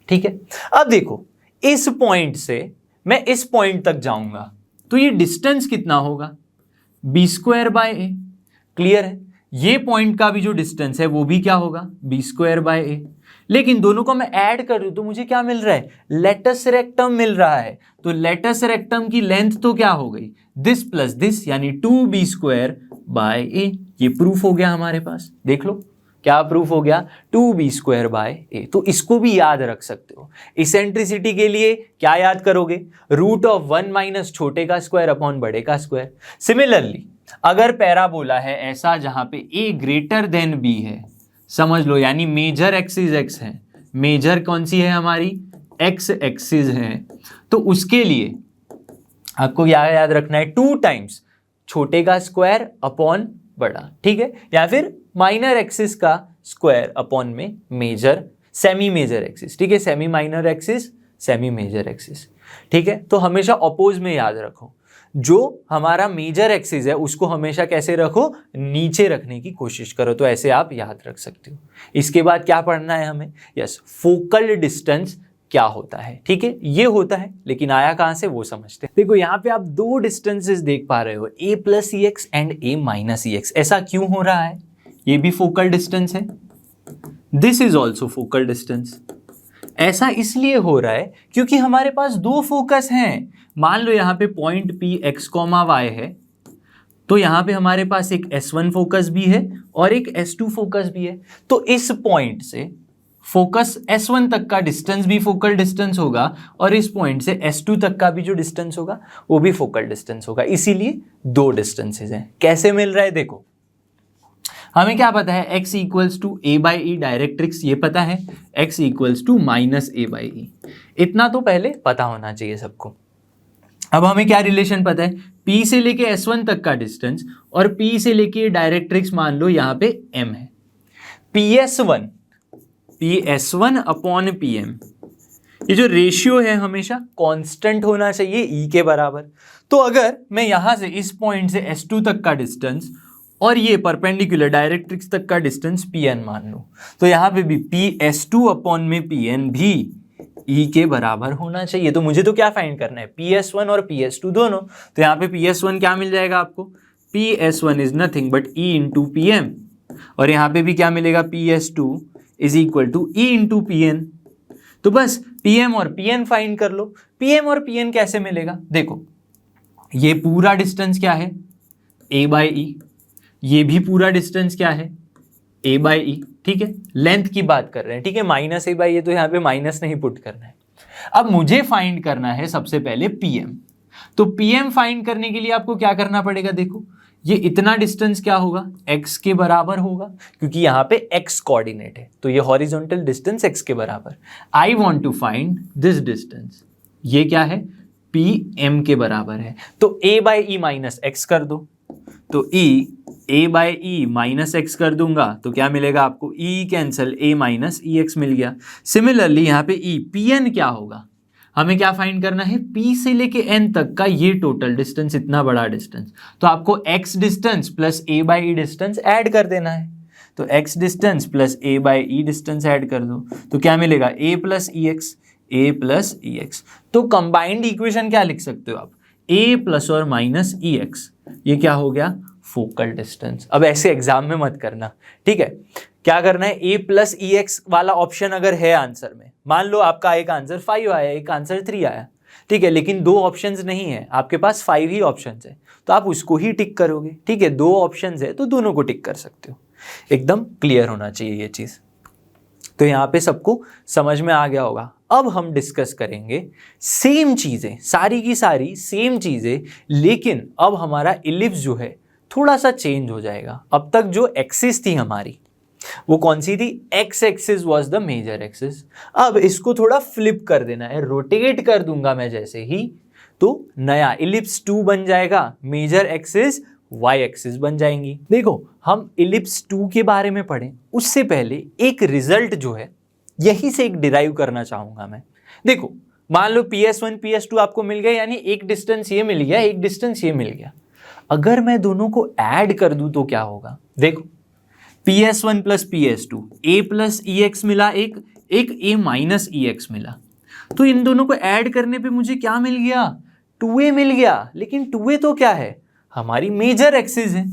ठीक है। अब देखो इस पॉइंट से मैं इस पॉइंट तक जाऊंगा, तो ये डिस्टेंस कितना होगा, b² बाय a, क्लियर है। ये पॉइंट का भी जो डिस्टेंस है वो भी क्या होगा, b²/a। लेकिन दोनों को मैं ऐड कर दूं तो मुझे क्या मिल रहा है, लेटस रेक्टम मिल रहा है। तो लेटस रेक्टम की लेंथ तो क्या हो गई, दिस प्लस दिस, यानी 2b²/a। ये प्रूफ हो गया हमारे पास। देख लो क्या प्रूफ हो गया, 2b²/a। तो इसको भी याद रख सकते हो। इसेंट्रिसिटी के लिए क्या याद करोगे, √1 - छोटे का स्क्वायर अपॉन बड़े का स्क्वायर। सिमिलरली अगर पैराबोला है ऐसा जहां पे a ग्रेटर देन b है, समझ लो, यानी मेजर एक्सिस x है, मेजर कौन सी है हमारी, x एक्सिस है, तो उसके लिए आपको क्या याद रखना है, 2 टाइम्स छोटे का स्क्वायर अपॉन बड़ा, ठीक है, या फिर माइनर एक्सिस का स्क्वायर अपॉन में मेजर सेमी मेजर एक्सिस, ठीक है, semi minor axis semi major axis, ठीक है। तो हमेशा अपोज में याद रखो, जो हमारा मेजर एक्सिस है उसको हमेशा कैसे रखो, नीचे रखने की कोशिश करो। तो ऐसे आप याद रख सकते हो। इसके बाद क्या पढ़ना है हमें, यस, फोकल डिस्टेंस क्या होता है, ठीक है, ये होता है, लेकिन आया कहां से वो समझते हैं। देखो यहाँ पे आप 2 डिस्टेंसेस देख पा रहे हो, a+ex एंड a-ex। ऐसा क्यों हो रहा है, ये भी फोकल डिस्टेंस है, this is also focal distance. ऐसा इसलिए हो रहा है क्योंकि हमारे पास 2 फोकस हैं। मान लो यहाँ पे पॉइंट P x, y है, तो यहाँ पे हमारे पास एक S1 फोकस भी है और एक S2 फोकस भी है। तो इस पॉइंट से फोकस S1 तक का डिस्टेंस भी फोकल डिस्टेंस होगा और इस पॉइंट से S2 तक का भी जो डिस्टेंस होगा वो भी फोकल डिस्टेंस होगा। इसीलिए 2 डिस्टेंसेस हैं। कैसे मिल रहा है, देखो हमें क्या पता है, x = a/e डायरेक्ट्रिक्स, ये पता है, x = -a/e, इतना तो पहले पता होना चाहिए सबको। अब हमें क्या रिलेशन पता है, P से लेके S1 तक का डिस्टेंस और P से लेके डायरेक्ट्रिक्स मान लो यहाँ पे m है, PS1 अपॉन PM, ये जो रेशियो है हमेशा कांस्टेंट होना चाहिए E के बराबर। तो अगर मैं यहाँ से इस पॉइंट से S2 तक का डिस्टेंस और ये परपेंडिकुलर डायरेक्ट्रिक्स तक का डिस्टेंस Pn मान लूँ, तो यहाँ पे भी PS2 अपॉन में Pn भी E के बराबर होना चाहिए। तो मुझे तो क्या फाइंड करना है, PS1 और PS2 दोनों। तो यहाँ पे PS1 क्या मिल जाएगा आपको, PS1 is nothing but E into PM, और यहाँ पे भी क्या मिलेगा, PS2 is equal to E into PN। तो बस PM और PN फाइंड कर लो। PM और PN कैसे मिलेगा, देखो ये पूरा डिस्टेंस क्या है, a/e, ये भी पूरा डिस्टेंस क्या है, a/e, ठीक है, लेंथ की बात कर रहे हैं, ठीक है, -a/e, तो यहाँ पे माइनस नहीं पुट करना है। अब मुझे फाइंड करना है सबसे पहले PM। तो PM फाइंड करने के लिए आपको क्या करना पड़ेगा, देखो ये इतना डिस्टेंस क्या होगा, x के बराबर होगा, क्योंकि यहाँ पे x कोऑर्डिनेट है, तो ये हॉरिजॉन्टल डिस्टेंस x के बराबर। I want to find this distance, ये क्या है, PM के बराबर है। तो a/e माइनस x कर दो, तो a/e माइनस x कर दूंगा तो क्या मिलेगा आपको, e cancel, a minus ex मिल गया। सिमिलरली यहाँ पे PN क्या होगा, हमें क्या फाइंड करना है, P से लेके N तक का ये टोटल डिस्टेंस, इतना बड़ा डिस्टेंस, तो आपको x distance plus a/e distance add कर देना है। तो x distance plus a/e distance add कर दो, तो क्या मिलेगा, a प्लस ex। तो कंबाइंड इक्वेशन क्या लिख सकते हो आप, a प्लस और माइनस ex, ये क्या हो गया, फोकल डिस्टेंस। अब ऐसे एग्जाम में मत करना, ठीक है, क्या करना है, a प्लस ex वाला ऑप्शन अगर है आंसर में, मान लो आपका एक आंसर 5 आया, एक आंसर 3 आया, ठीक है, लेकिन 2 ऑप्शंस नहीं है, आपके पास 5 ही ऑप्शंस है, तो आप उसको ही टिक करोगे, ठीक है, 2 ऑप्शंस है तो दोनों को टिक कर सकते हो। एकदम क्लियर होना चाहिए ये चीज़। तो यहाँ पे सबको समझ में आ गया होगा। अब हम डिस्कस करेंगे सेम चीज़ें, सारी की सारी सेम चीज़ें, लेकिन अब हमारा इलिप्स जो है थोड़ा सा चेंज हो जाएगा। अब तक जो एक्सिस थी हमारी वो कौन सी थी, X axis was the major axis. अब इसको थोड़ा फ्लिप कर देना है, रोटेट कर दूंगा मैं जैसे ही, तो नया इलिप्स 2 बन जाएगा, मेजर एक्सिस y एक्सिस बन जाएंगी। देखो हम इलिप्स 2 के बारे में पढ़ें उससे पहले एक रिजल्ट जो है यही से एक डिराइव करना चाहूंगा मैं। देखो मान लो PS1 PS2 आपको मिल गया, यानी एक डिस्टेंस ये मिल गया, एक डिस्टेंस ये मिल गया। अगर मैं दोनों को ऐड कर दूं तो क्या होगा, देखो PS1 plus PS2, a plus ex मिला, एक a माइनस ex मिला, तो इन दोनों को ऐड करने पे मुझे क्या मिल गया, 2a मिल गया। लेकिन 2a तो क्या है, हमारी मेजर एक्सिस है,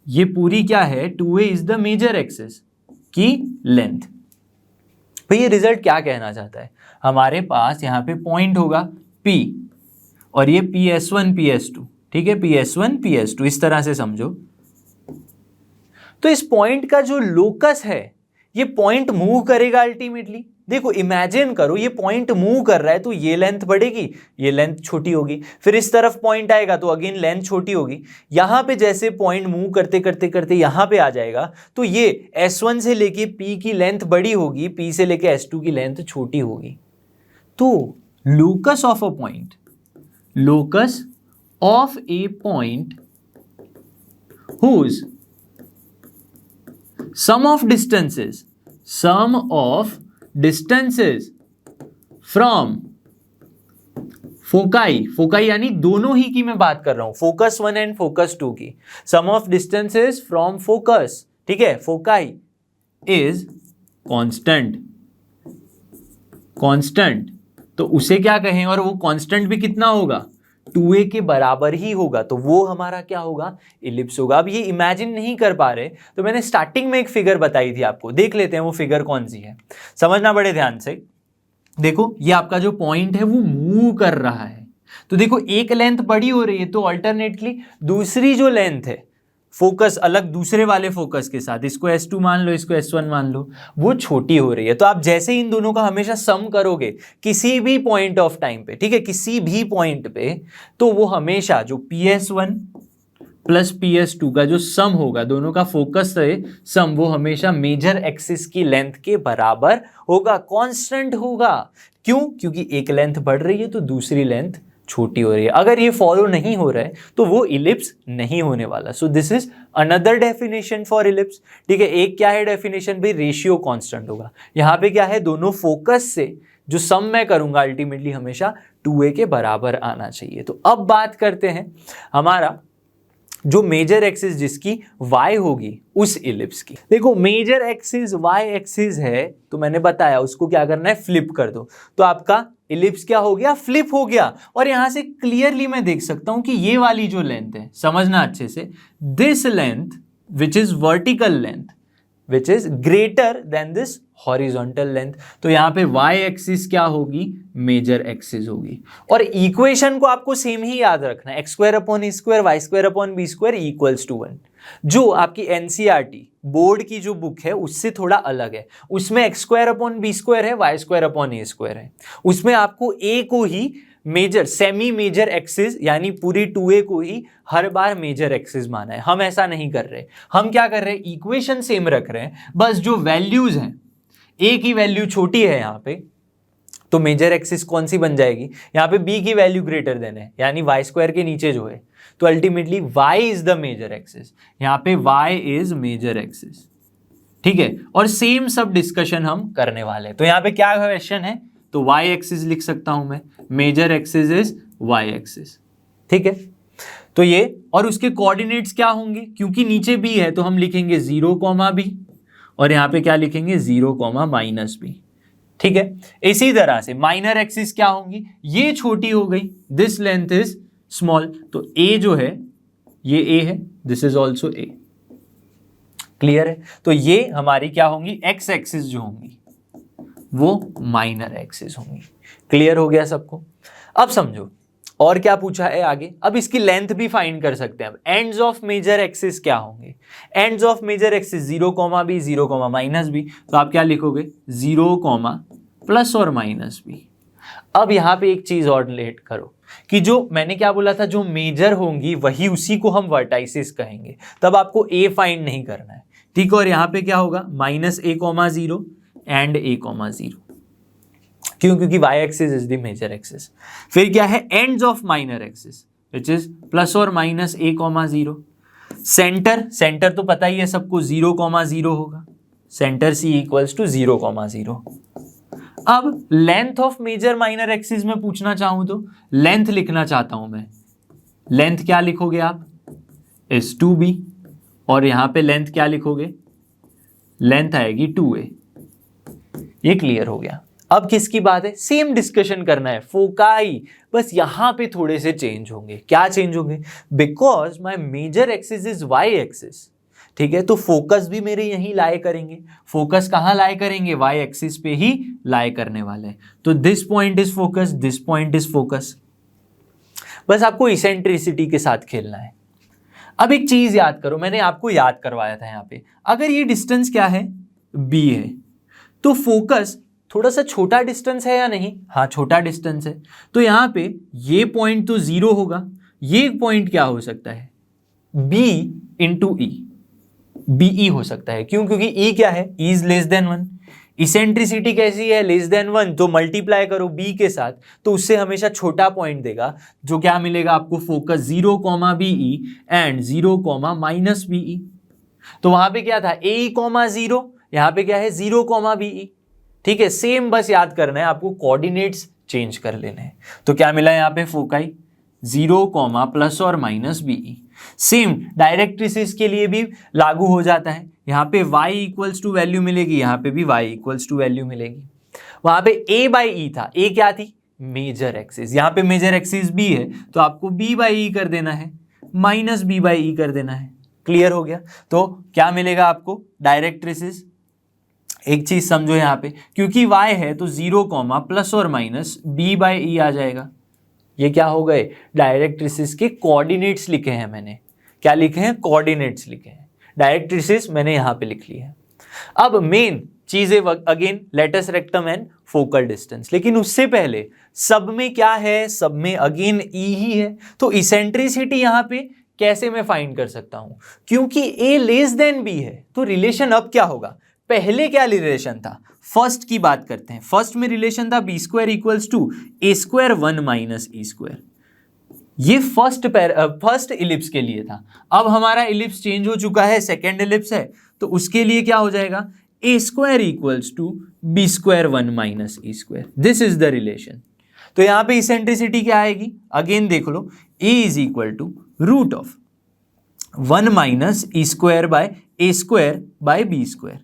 ये पूरी क्या है, 2a is the major axis की लेंथ। भाई ये रिजल्ट क्या कहना चाहता है, हमारे पास यहाँ पे पॉइंट होगा P और ये PS1 PS2, ठीक है, PS1 PS2 इस तरह से समझो। तो इस पॉइंट का जो लोकस है ये पॉइंट मूव करेगा अल्टीमेटली। देखो इमेजिन करो ये पॉइंट मूव कर रहा है तो ये लेंथ बढ़ेगी, ये लेंथ छोटी होगी, फिर इस तरफ पॉइंट आएगा तो अगेन लेंथ छोटी होगी। यहां पे जैसे पॉइंट मूव करते करते करते यहां पे आ जाएगा तो ये S1 से लेके P की लेंथ बड़ी होगी, P से लेके S2 की लेंथ छोटी होगी। तो locus of a point, locus of A point whose sum of distances from foci यानी दोनों ही की मैं बात कर रहा हूं, फोकस 1 एंड फोकस 2 की, सम ऑफ डिस्टेंसेस फ्रॉम फोकस, ठीक है, फोकाई इज कांस्टेंट। तो उसे क्या कहें, और वो कांस्टेंट भी कितना होगा, 2a के बराबर ही होगा, तो वो हमारा क्या होगा, इलिप्स होगा। अब ये इमेजिन नहीं कर पा रहे तो मैंने स्टार्टिंग में एक फिगर बताई थी आपको, देख लेते हैं वो फिगर कौन सी है, समझना बड़े ध्यान से। देखो ये आपका जो पॉइंट है वो मूव कर रहा है, तो देखो एक लेंथ बड़ी हो रही है तो अल्टरनेटली दूसरी जो लेंथ है फोकस अलग दूसरे वाले फोकस के साथ, इसको S2 मान लो, इसको S1 मान लो, वो छोटी हो रही है। तो आप जैसे ही इन दोनों का हमेशा सम करोगे किसी भी पॉइंट ऑफ टाइम पे, ठीक है, किसी भी पॉइंट पे, तो वो हमेशा जो PS1 प्लस PS2 का जो सम होगा, दोनों का फोकस है सम, वो हमेशा मेजर एक्सिस की लेंथ के बराबर होगा, कांस्टेंट होगा। क्यों? क्योंकि एक लेंथ बढ़ रही है तो दूसरी लेंथ छोटी हो रही है। अगर ये फॉलो नहीं हो रहा है तो वो इलिप्स नहीं होने वाला। सो this is another definition for ellipse, ठीक है। एक क्या है डेफिनेशन भाई, रेशियो कांस्टेंट होगा। यहाँ पे क्या है, दोनों फोकस से जो सम मैं करूंगा अल्टीमेटली हमेशा 2a के बराबर आना चाहिए। तो अब बात करते हैं हमारा जो मेजर एक्सिस जिसकी y होगी उस इलिप्स की। देखो मेजर एक्सिस y एक्सिस है तो मैंने बताया उसको क्या करना है, फ्लिप कर दो, तो आपका इलिप्स क्या हो गया, फ्लिप हो गया। और यहां से क्लियरली मैं देख सकता हूं कि ये वाली जो लेंथ है, समझना अच्छे से, this length which is vertical length which is greater then this horizontal length, तो यहां पे y एक्सिस क्या होगी, मेजर एक्सिस होगी। और इक्वेशन को आपको सेम ही याद रखना है, x² y² b² equals to 1। जो आपकी एनसीईआरटी बोर्ड की जो बुक है उससे थोड़ा अलग है, उसमें x² है, y² a² है। उसमें आपको a को ही मेजर सेमी मेजर एक्सिस यानी पूरी 2a को ही हर बार मेजर एक्सिस माना है। हम ऐसा नहीं कर रहे, हम क्या कर रहे हैं, इक्वेशन सेम रख रहे हैं, बस जो वैल्यूज हैं a की वैल्यू छोटी है यहाँ पे, तो मेजर एक्सिस कौन सी बन जाएगी, यहाँ पे b की वैल्यू ग्रेटर देन है यानी y² के नीचे जो है, तो ultimately y is the major axis, यहाँ पे y इज मेजर एक्सिस, ठीक है। और सेम सब डिस्कशन हम करने वाले हैं। तो यहाँ पे क्या क्वेश्चन है, तो y एक्सिस लिख सकता हूं मैं, major axis is y axis, ठीक है। तो ये और उसके कोऑर्डिनेट्स क्या होंगे, क्योंकि नीचे b है तो हम लिखेंगे 0, b और यहाँ पे क्या लिखेंगे 0, -b, ठीक है। इसी तरह से माइनर एक्सिस क्या होंगी, ये छोटी हो गई, दिस लेंथ इज स्मॉल, तो a जो है ये a है, this is also a, clear है। तो ये हमारी क्या होंगी, x एक्सिस जो होंगी वो माइनर एक्सिस होंगी। क्लियर हो गया सबको। अब समझो और क्या पूछा है आगे, अब इसकी लेंथ भी फाइंड कर सकते हैं। अब एंड्स ऑफ मेजर एक्सिस क्या होंगे, ends of major axis 0, b 0, -b, तो आप क्या लिखोगे 0, प्लस और माइनस b। अब यहाँ पे एक चीज और लेट करो कि जो मैंने क्या बोला था, जो मेजर होंगी वही उसी को हम वर्टाइसिस कहेंगे, तब आपको a फाइंड नहीं करना है, ठीक है। और यहाँ पे क्या होगा -a, 0 एंड a, 0, क्यों, क्योंकि y axis is the major axis. फिर क्या है, ends of minor axis which is plus और माइनस a, 0। सेंटर तो पता ही है सबको 0, 0 होगा, सेंटर c इक्वल्स टू 0, 0। अब length of major minor axis में पूछना चाहूं तो लेंथ लिखना चाहता हूं मैं, लेंथ क्या लिखोगे आप, इज 2b, और यहां पे लेंथ क्या लिखोगे, लेंथ आएगी 2a। ये क्लियर हो गया। अब किसकी बात है, सेम डिस्कशन करना है, फोकाई, बस यहां पे थोड़े से चेंज होंगे। क्या चेंज होंगे, because my major axis is y axis, ठीक है, तो फोकस भी मेरे यहीं लाए करेंगे। फोकस कहाँ लाए करेंगे? वाई एक्सिस पे ही लाए करने वाले हैं। तो this point is focus, this point is focus. बस आपको इसेंट्रिसिटी के साथ खेलना है। अब एक चीज याद करो, मैंने आपको याद करवाया था यहाँ पे, अगर ये डिस्टेंस क्या है? b है, तो फोकस थोड़ा सा छोटा डिस्टेंस है या नहीं? हाँ, छोटा डिस्टेंस है। तो यहाँ पे ये पॉइंट तो 0 होगा, ये पॉइंट क्या हो सकता है? b इंटू ई, बी ई हो सकता है। क्यों? क्योंकि e क्या है? e is less than 1। Eccentricity कैसी है? Less than 1। तो मल्टीप्लाई करो b के साथ, तो उससे हमेशा छोटा पॉइंट देगा, जो क्या मिलेगा आपको? Focus 0, BE and 0, minus BE। तो वहां पे क्या था? AE, 0। यहां पे क्या है? 0, BE। ठीक है, सेम बस याद करना है आपको, कोऑर्डिनेट्स चेंज कर लेने हैं। तो क्या मिला यहाँ पे? फोकाई 0, प्लस और माइनस BE। सेम डायरेक्ट्रिसिस के लिए भी लागू हो जाता है। यहाँ पे y इक्वल्स टू वैल्यू मिलेगी, यहाँ पे भी y इक्वल्स टू वैल्यू मिलेगी। वहां पे a बाई ई था, a क्या थी? Major axis. यहाँ पे मेजर एक्सिस b है, तो आपको b बाई ई कर देना है, माइनस b बाई ई कर देना है। क्लियर हो गया? तो क्या मिलेगा आपको? डायरेक्ट्रिसिस। एक चीज समझो यहाँ पे, क्योंकि y है तो 0, प्लस और माइनस b बाई ई आ जाएगा। ये क्या हो गए? डायरेक्ट्रिसिस के कोऑर्डिनेट्स लिखे हैं मैंने। क्या लिखे हैं? कोऑर्डिनेट्स लिखे हैं। डायरेक्ट्रिसिस मैंने यहाँ पे लिख लिया है। अब मेन चीजें again latus rectum and focal distance, लेकिन उससे पहले सब में क्या है? सब में अगेन ई ही है। तो इसेंट्रिसिटी यहाँ पे कैसे मैं फाइंड कर सकता हूं? क्योंकि a लेस देन b है, तो रिलेशन अब क्या होगा? पहले क्या रिलेशन था? फर्स्ट की बात करते हैं। फर्स्ट में रिलेशन था b square equals to a square 1 minus e square. ये फर्स्ट इलिप्स के लिए था। अब हमारा इलिप्स चेंज हो चुका है, सेकेंड इलिप्स है, तो उसके लिए क्या हो जाएगा? a square equals to b square 1 minus e square. This is the relation. तो यहां पे इसेंट्रिसिटी क्या आएगी? अगेन देख लो, a is equal to root of 1 minus e square by a square by b square.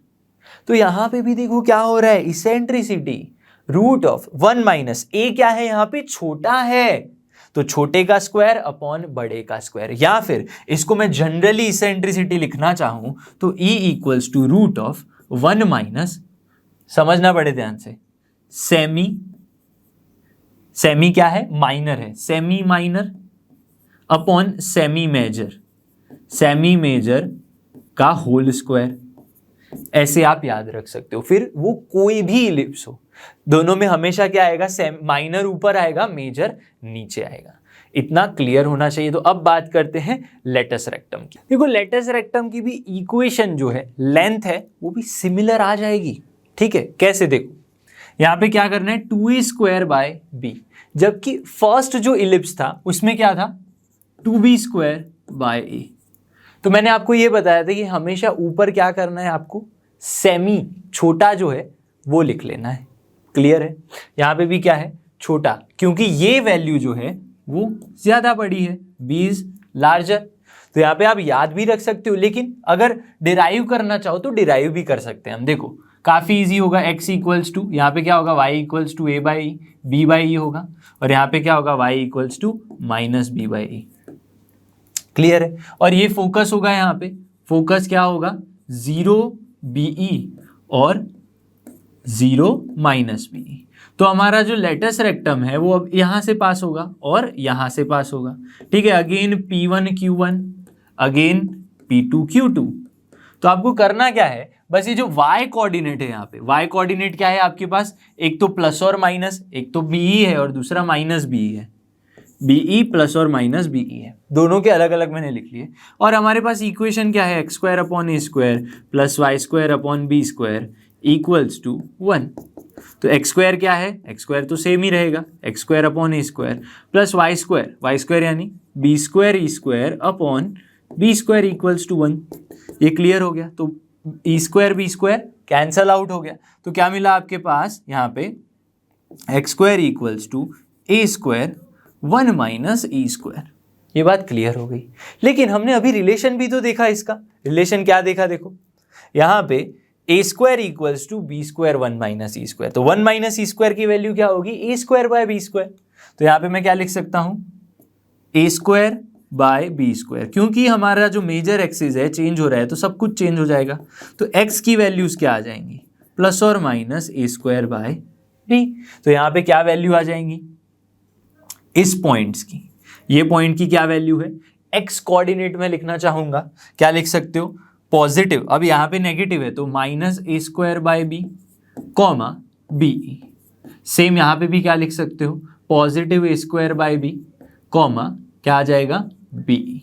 तो यहां पे भी देखो क्या हो रहा है? Eccentricity root of 1 minus a क्या है? यहां पे छोटा है, तो छोटे का स्क्वायर अपॉन बड़े का स्क्वायर। या फिर इसको मैं जनरली इसेंट्रिसिटी लिखना चाहूं तो e equals to root of 1 minus, समझना बड़े ध्यान से, सेमी क्या है? माइनर है, semi minor upon semi major का होल स्क्वायर। ऐसे आप याद रख सकते हो। फिर वो कोई भी इलिप्स हो, दोनों में हमेशा क्या आएगा? माइनर ऊपर आएगा, मेजर नीचे आएगा। इतना क्लियर होना चाहिए। तो अब बात करते हैं लेटस रेक्टम की। देखो, लेटस रेक्टम की भी इक्वेशन जो है, लेंथ है, वो भी सिमिलर आ जाएगी। ठीक है, कैसे? देखो यहाँ पे क्या करना है? 2a स्क्वायर बाय b, जबकि फर्स्ट जो इलिप्स था उसमें क्या था? 2b square by a। तो मैंने आपको ये बताया था कि हमेशा ऊपर क्या करना है आपको? सेमी छोटा जो है वो लिख लेना है। क्लियर है? यहाँ पे भी क्या है? छोटा, क्योंकि ये वैल्यू जो है वो ज्यादा बड़ी है, b इज लार्जर। तो यहाँ पे आप याद भी रख सकते हो, लेकिन अगर डिराइव करना चाहो तो डिराइव भी कर सकते हैं हम। देखो काफी इजी होगा। x इक्वल्स टू, यहाँ पे क्या होगा? y equals to a by e, b by e होगा, और यहाँ पे क्या होगा? y equals to minus b by e. Clear है? और ये फोकस होगा, यहाँ पे फोकस क्या होगा? 0 BE और 0 माइनस BE। तो हमारा जो लेटस रेक्टम है वो अब यहाँ से पास होगा और यहाँ से पास होगा। ठीक है, again P1 Q1, again P2 Q2। तो आपको करना क्या है? बस ये जो y कोऑर्डिनेट है, यहाँ पे y कोऑर्डिनेट क्या है आपके पास? एक तो प्लस और माइनस, एक तो BE है और दूसरा माइनस BE है। BE प्लस और माइनस BE है, दोनों के अलग अलग मैंने लिख लिए। और हमारे पास इक्वेशन क्या है? x square upon a square plus Y square upon b square equals to 1। तो x स्क्वायर क्या है? x स्क्वायर तो सेम ही रहेगा, x square upon a square plus Y square यानी b square e square upon b square equals to 1। ये clear हो गया? तो e square b square cancel out हो गया। तो क्या मिला आपके पास यहाँ पे? x square equals to a square 1 minus E square. ये बात क्लियर हो गई। लेकिन हमने अभी रिलेशन भी तो देखा इसका। रिलेशन क्या देखा? देखो यहाँ पे a square equals to b square 1 minus E square. तो 1 माइनस ई स्क्वायर की वैल्यू क्या होगी? a square by b square. तो यहाँ पे मैं क्या लिख सकता हूँ? a square by B square, क्योंकि हमारा जो मेजर एक्सिस है चेंज हो रहा है तो सब कुछ चेंज हो जाएगा। तो एक्स की वैल्यूज क्या आ जाएंगी, प्लस और minus A square by B. तो यहाँ पे क्या वैल्यू आ जाएंगी इस पॉइंट्स की, ये पॉइंट की क्या वैल्यू है, एक्स कोऑर्डिनेट में लिखना चाहूंगा, क्या लिख सकते हो, पॉजिटिव, अब यहाँ पे नेगेटिव है तो minus A square by B comma B. Same यहाँ पे भी क्या लिख सकते हो, positive A square by B comma क्या आ जाएगा बी।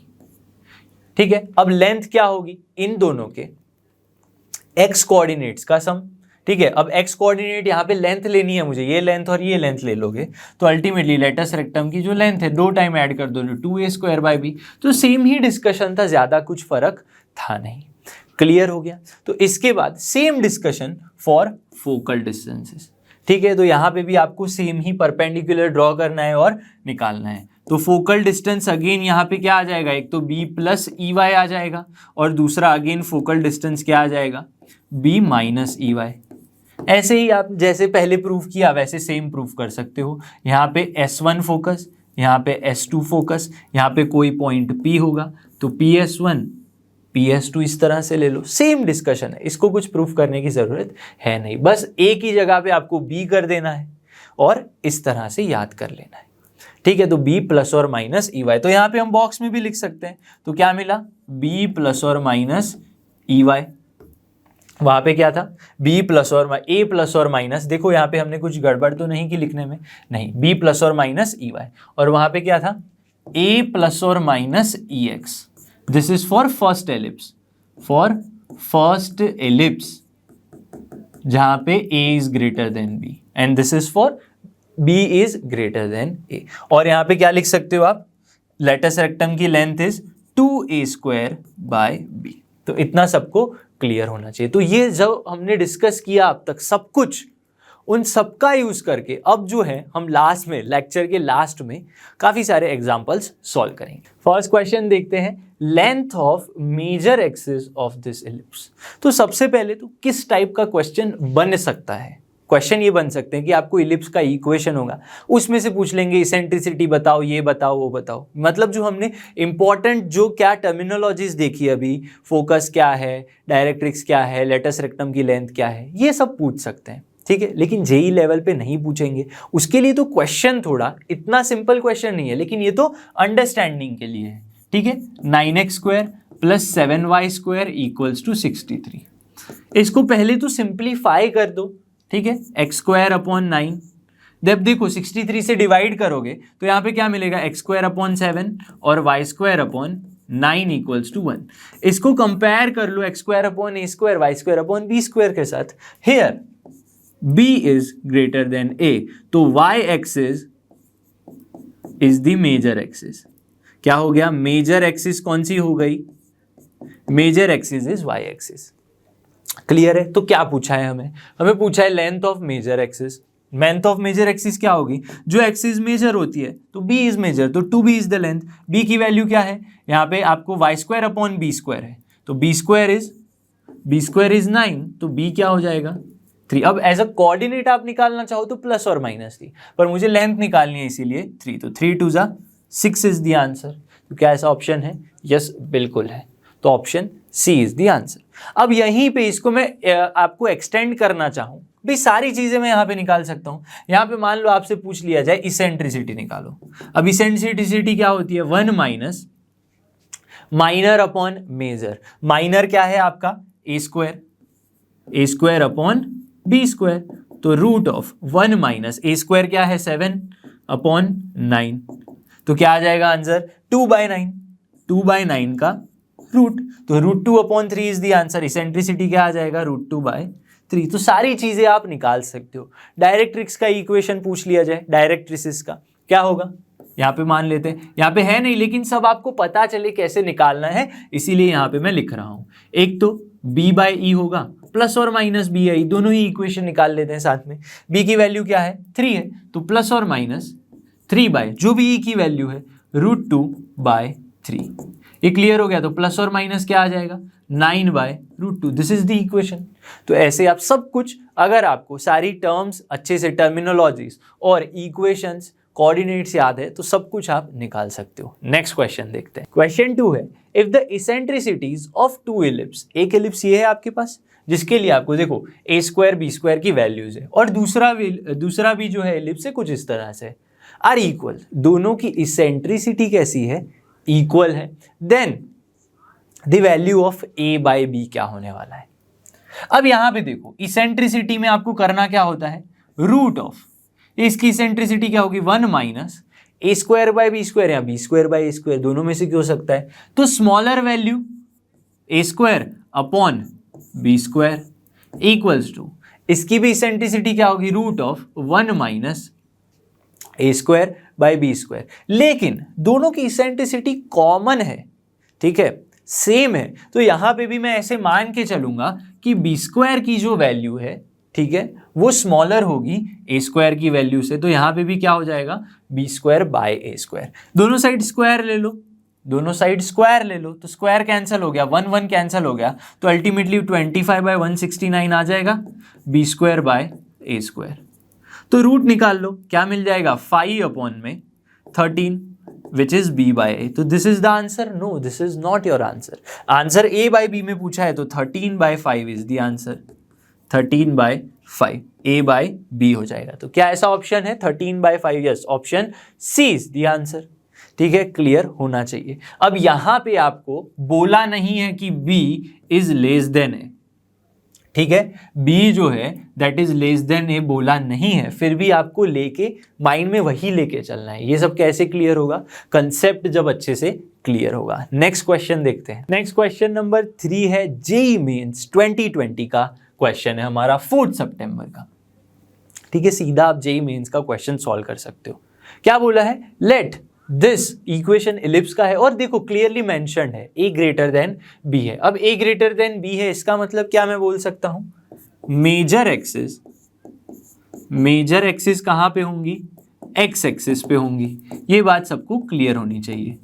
ठीक है, अब लेंथ क्या होगी इन दोनों के एक्स कोऑर्डिनेट्स का सम। ठीक है, अब एक्स कोऑर्डिनेट यहाँ पे लेंथ लेनी है मुझे, ये लेंथ और ये लेंथ ले लोगे तो अल्टीमेटली लेटस रेक्टम की जो लेंथ है 2 टाइम ऐड कर दो, 2a स्क्वायर बाय बी। तो सेम ही डिस्कशन था, ज्यादा कुछ फर्क था नहीं। क्लियर हो गया। तो इसके बाद same discussion for focal distances. ठीक है, तो यहाँ पे भी आपको सेम ही परपेंडिकुलर ड्रॉ करना है और निकालना है। तो फोकल डिस्टेंस अगेन यहाँ पे क्या आ जाएगा, एक तो b प्लस ई वाई आ जाएगा और दूसरा अगेन फोकल डिस्टेंस क्या आ जाएगा, b माइनस ई वाई। ऐसे ही आप जैसे पहले प्रूफ किया वैसे सेम प्रूफ कर सकते हो। यहाँ पे S1 फोकस, यहाँ पे S2 फोकस, यहाँ पे कोई पॉइंट P होगा तो PS1 PS2 इस तरह से ले लो। सेम डिस्कशन है, इसको कुछ प्रूफ करने की जरूरत है नहीं, बस एक ही जगह पे आपको B कर देना है और इस तरह से याद कर लेना है। ठीक है, तो b प्लस और माइनस ई वाई, तो यहाँ पे हम बॉक्स में भी लिख सकते हैं। तो क्या मिला, b प्लस और माइनस ई वाई, वहां पे क्या था b प्लस और a प्लस और माइनस, देखो यहाँ पे हमने कुछ गड़बड़ तो नहीं की लिखने में, नहीं, b प्लस और माइनस ई वाई, और वहां पे क्या था a प्लस और minus E x. This is for first ellipse, for first ellipse जहां पे a is greater than b and this is for b is greater than a। और यहाँ पे क्या लिख सकते हो आप, लेटस रेक्टम की length is 2a square by b। तो इतना सबको क्लियर होना चाहिए। तो ये जब हमने डिस्कस किया अब तक सब कुछ, उन सबका यूज करके अब जो है हम लास्ट में, लेक्चर के लास्ट में काफी सारे एग्जांपल्स सॉल्व करेंगे। फर्स्ट क्वेश्चन देखते हैं, length of major axis of this ellipse. तो सबसे पहले तो किस टाइप का क्वेश्चन बन सकता है, क्वेश्चन ये बन सकते हैं कि आपको इलिप्स का इक्वेशन होगा, उसमें से पूछ लेंगे इसेंट्रिसिटी बताओ, ये बताओ, वो बताओ। मतलब जो हमने इंपॉर्टेंट जो क्या टर्मिनोलॉजीज देखी अभी, फोकस क्या है, डायरेक्ट्रिक्स क्या है, लेटस रेक्टम की लेंथ क्या है, ये सब पूछ सकते हैं। ठीक है, लेकिन जेई लेवल पे नहीं पूछेंगे, उसके लिए तो क्वेश्चन थोड़ा इतना सिंपल क्वेश्चन नहीं है, लेकिन ये तो अंडरस्टैंडिंग के लिए है। ठीक है, 9x square plus 7y square equals to 63। इसको पहले तो सिंप्लीफाई कर दो। ठीक है, एक्स स्क्वायर अपॉन 9, जब देखो 63 से डिवाइड करोगे तो यहाँ पे क्या मिलेगा, एक्स स्क्वायर अपॉन 7 और y square upon 9 equals to 1। इसको कंपेयर कर लो एक्स स्क्वायर अपॉन ए square, Y square upon B square के साथ। Here b is greater than a, तो y axis is the major axis. क्या हो गया, मेजर एक्सिस कौन सी हो गई, major axis is y axis. Clear है। तो क्या पूछा है हमें, हमें पूछा है length of major axis. Length of major axis क्या होगी, जो एक्सिस मेजर होती है तो b इज मेजर, तो 2b is the length. b की वैल्यू क्या है, यहाँ पे आपको y square upon B square है, तो b स्क्वायर इज 9, तो b क्या हो जाएगा 3। अब एज अ कोऑर्डिनेट आप निकालना चाहो तो प्लस और माइनस 3, पर मुझे लेंथ निकालनी है इसीलिए 3, तो 3 2 6 इज द आंसर। तो क्या ऐसा ऑप्शन है, यस बिल्कुल है, तो option C is the answer. अब यहीं पे इसको मैं आपको एक्सटेंड करना चाहूँ, भाई सारी चीजें मैं यहाँ पे निकाल सकता हूँ। यहाँ पे मान लो आपसे पूछ लिया जाए इसेंट्रिसिटी निकालो। अब इसेंट्रिसिटी क्या होती है, 1 minus minor upon major. Minor क्या है आपका a square upon B square, तो root of 1 minus A square क्या है 7 अपॉन 9, तो क्या आ जाएगा आंसर 2/9, 2/9 का रूट, तो √2 upon 3 is the answer. Eccentricity क्या आ जाएगा √2/3। तो सारी चीजें आप निकाल सकते हो। डायरेक्ट्रिक्स का इक्वेशन पूछ लिया जाए, डायरेक्ट्रिसिस का क्या होगा, यहाँ पे मान लेते हैं, यहाँ पे है नहीं लेकिन सब आपको पता चले कैसे निकालना है, इसीलिए यहाँ पे मैं लिख रहा हूँ। एक तो b/e होगा, प्लस और माइनस bi, दोनों ही इक्वेशन निकाल लेते हैं साथ में। b की वैल्यू क्या है 3 है, तो प्लस और माइनस 3 जो भी e की वैल्यू है √2/3। ये क्लियर हो गया, तो प्लस और माइनस क्या आ जाएगा 9/√2। This is the equation. तो ऐसे आप सब कुछ, अगर आपको सारी टर्म्स अच्छे से, टर्मिनोलॉजीज और इक्वेशंस कोऑर्डिनेट्स याद है तो सब कुछ आप निकाल सकते हो। नेक्स्ट क्वेश्चन देखते हैं। क्वेश्चन 2 है, if the eccentricities of two ellipse, एक एलिप्स ये है आपके पास जिसके लिए आपको देखो a स्क्वायर बी स्क्वायर की वैल्यूज है और दूसरा भी जो है एलिप्स है कुछ इस तरह से, आर इक्वल, दोनों की इसेंट्रिसिटी कैसी है, इक्वल है, then the value of a by b क्या होने वाला है। अब यहां पे देखो इसेंट्रिसिटी में आपको करना क्या होता है, रूट ऑफ, इसकी इसेंट्रिसिटी क्या होगी 1 minus a square by B square या b square by a square, दोनों में से क्या हो सकता है, तो smaller value a square upon B square equals to, इसकी भी इसेंट्रिसिटी क्या होगी root of 1 minus a square by B square, लेकिन दोनों की इसेंट्रिसिटी कॉमन है, ठीक है, सेम है, तो यहां पे भी मैं ऐसे मान के चलूंगा कि बी स्क्वायर की जो वैल्यू है, ठीक है, वो स्मॉलर होगी ए स्क्वायर की वैल्यू से, तो यहां पे भी क्या हो जाएगा b square by A square, दोनों साइड स्क्वायर ले लो, दोनों साइड स्क्वायर ले लो, तो स्क्वायर कैंसिल हो गया, 1 1 कैंसिल हो गया, तो अल्टीमेटली 25 बाय 169 आ जाएगा b square by A square. तो रूट निकाल लो, क्या मिल जाएगा 5 अपॉन में 13 which is b by a, तो this is the answer, no this is not your answer, answer a by b में पूछा है तो 13 by 5 is the answer, 13 by 5 a by b हो जाएगा। तो क्या ऐसा ऑप्शन है 13 by 5, yes, option C is the answer, ठीक है, क्लियर होना चाहिए। अब यहां पे आपको बोला नहीं है कि b is less than a, ठीक है, b जो है that is less than a बोला नहीं है, फिर भी आपको लेके माइंड में वही लेके चलना है। ये सब कैसे क्लियर होगा, कंसेप्ट जब अच्छे से क्लियर होगा। नेक्स्ट क्वेश्चन देखते हैं। नेक्स्ट क्वेश्चन नंबर 3 है जेईई मेंस 2020 का क्वेश्चन है हमारा 4 सितंबर का, ठीक है, सीधा आप जेईई मेंस का क्वेश्चन सॉल्व कर सकते हो। क्या बोला है, लेट दिस इक्वेशन इलिप्स का है और देखो क्लियरली मेंशन्ड है a ग्रेटर देन b है। अब a ग्रेटर देन b है, इसका मतलब क्या मैं बोल सकता हूं, मेजर एक्सिस कहां पे होंगी, x एक्सिस पे होंगी, ये बात सबको क्लियर होनी चाहिए,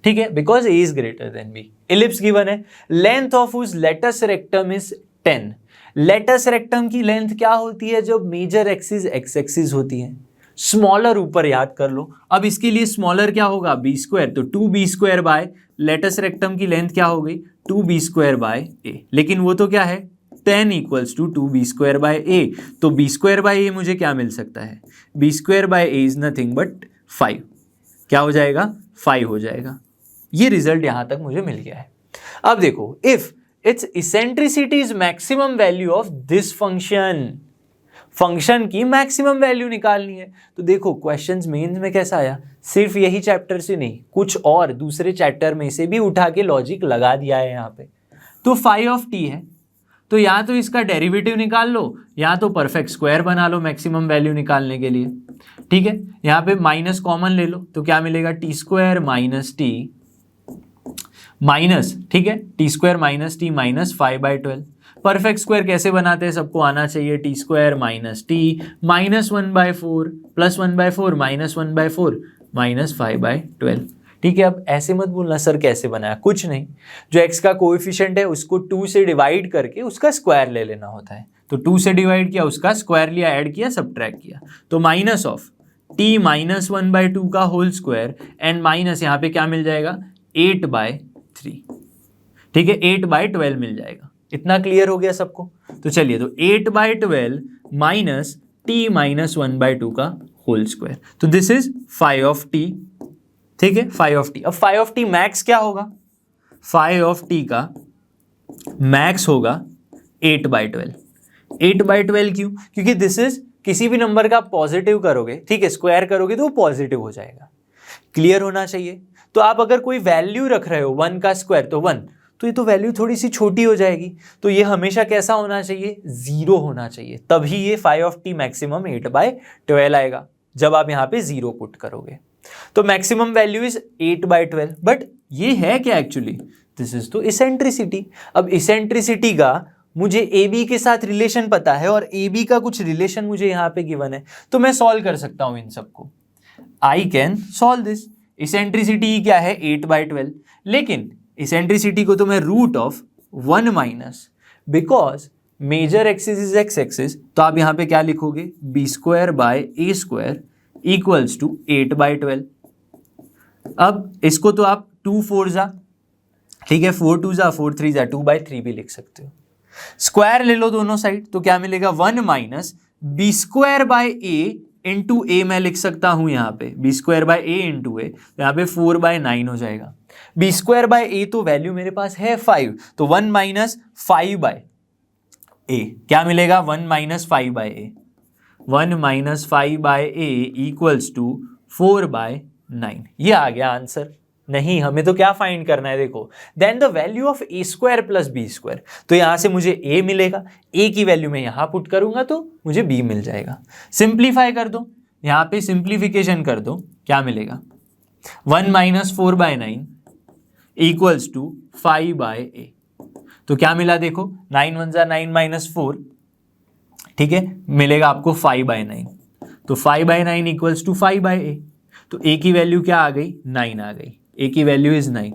ठीक है, because a is greater than b। Ellipse given है, लेंथ ऑफ उस latus rectum is 10, latus rectum की लेंथ क्या होती है जब मेजर एक्सिस x एक्सिस होती है, स्मॉलर ऊपर याद कर लो। अब इसके लिए स्मॉलर क्या होगा बी स्क्वायर, तो 2b square by latus rectum की लेंथ क्या हो गई 2b स्क्वायर बाय ए, लेकिन वो तो क्या है 10 equals to 2b square by a, तो b स्क्वायर बाय ए मुझे क्या मिल सकता है, b square by A is nothing but 5, क्या हो जाएगा 5 हो जाएगा। ये रिजल्ट यहां तक मुझे मिल गया है। अब देखो if it's eccentricity is maximum value of this function की मैक्सिमम वैल्यू निकालनी है, तो देखो क्वेश्चंस मेंस में कैसा आया, सिर्फ यही चैप्टर से नहीं कुछ और दूसरे चैप्टर में से भी उठा के लॉजिक लगा दिया है यहाँ पे। तो फाई ऑफ टी है, तो या तो इसका डेरिवेटिव निकाल लो या तो परफेक्ट स्क्वायर बना लो मैक्सिमम वैल्यू निकालने के लिए, ठीक है, यहाँ पे माइनस कॉमन ले लो तो क्या मिलेगा T square minus T minus, ठीक है, T square minus T minus 5/12। Perfect square कैसे बनाते हैं सबको आना चाहिए, T square minus T minus 1/4 plus 1/4 minus 1/4 minus 5/12, ठीक है। अब ऐसे मत बोलना सर कैसे बनाया, कुछ नहीं, जो x का कोएफिशिएंट है उसको 2 से डिवाइड करके उसका स्क्वायर ले लेना होता है, तो 2 से डिवाइड किया उसका स्क्वायर लिया, ऐड किया, सबट्रैक्ट किया, तो माइनस ऑफ t माइनस 1/2 का होल स्क्वायर एंड माइनस यहाँ पे क्या मिल जाएगा 8/3, ठीक है, 8/12 मिल जाएगा। इतना क्लियर हो गया सबको, तो चलिए, तो 8/12 माइनस t माइनस 1/2 का होल स्क्वायर, तो दिस इज 5 ऑफ t, ठीक है, 5 ऑफ t। अब 5 ऑफ t मैक्स क्या होगा, 5 ऑफ t का मैक्स होगा 8/12। 8/12 क्यों, क्योंकि दिस इज किसी भी नंबर का पॉजिटिव करोगे, ठीक है, स्क्वायर करोगे तो वो पॉजिटिव हो जाएगा, क्लियर होना चाहिए। तो आप अगर कोई वैल्यू रख रहे हो 1 का स्क्वायर तो 1, तो ये तो वैल्यू थोड़ी सी छोटी हो जाएगी, तो ये हमेशा कैसा होना चाहिए 0 होना चाहिए, तभी ये 5 ऑफ t मैक्सिमम 8/12 आएगा जब आप यहाँ पे 0 पुट करोगे। तो मैक्सिमम वैल्यू इज 8/12, बट ये है क्या एक्चुअली, दिस इज तो इसेंट्रिसिटी। अब इसेंट्रिसिटी का मुझे ए बी के साथ रिलेशन पता है और ए बी का कुछ रिलेशन मुझे यहाँ पे गिवन है, तो मैं सॉल्व कर सकता हूँ इन सबको, I can solve this. Eccentricity क्या है 8/12, लेकिन इसेंट्रिसिटी को तो मैं root of 1 minus, because major axis is x axis, तो आप यहाँ पे क्या लिखोगे b square by A square equals to 8/12। अब इसको तो आप 2 4 जा, ठीक है, 4 2 जा 4 3 जा 2/3 भी लिख सकते हो। स्क्वायर ले लो दोनों साइड, तो क्या मिलेगा 1 minus B square by a into a मैं लिख सकता हूं यहाँ पे b square by a into a, यहाँ पे 4/9 हो जाएगा। बी स्क्वायर बाय ए तो वैल्यू मेरे पास है 5, तो 1 माइनस 5/ए क्या मिलेगा 1 माइनस 5/ए, 1 माइनस 5/ए इक्वल्स टू 4/9। ये आ गया आंसर। नहीं, हमें तो क्या फाइंड करना है, देखो then the value of a square plus b square, तो यहां से मुझे ए मिलेगा, ए की वैल्यू मैं यहां पुट करूंगा तो मुझे बी मिल जाएगा। सिंप्लीफाई कर दो, यहां पे सिंप्लीफिकेशन कर दो, क्या मिलेगा 1 माइनस 4/9 इक्वल्स टू 5/ए, तो क्या मिला देखो 9 1 जा 9 माइनस 4, ठीक है, मिलेगा आपको 5/9, तो 5/9 इक्वल्स टू 5/ए, तो ए की वैल्यू क्या आ गई 9 आ गई, ए की वैल्यू इज 9,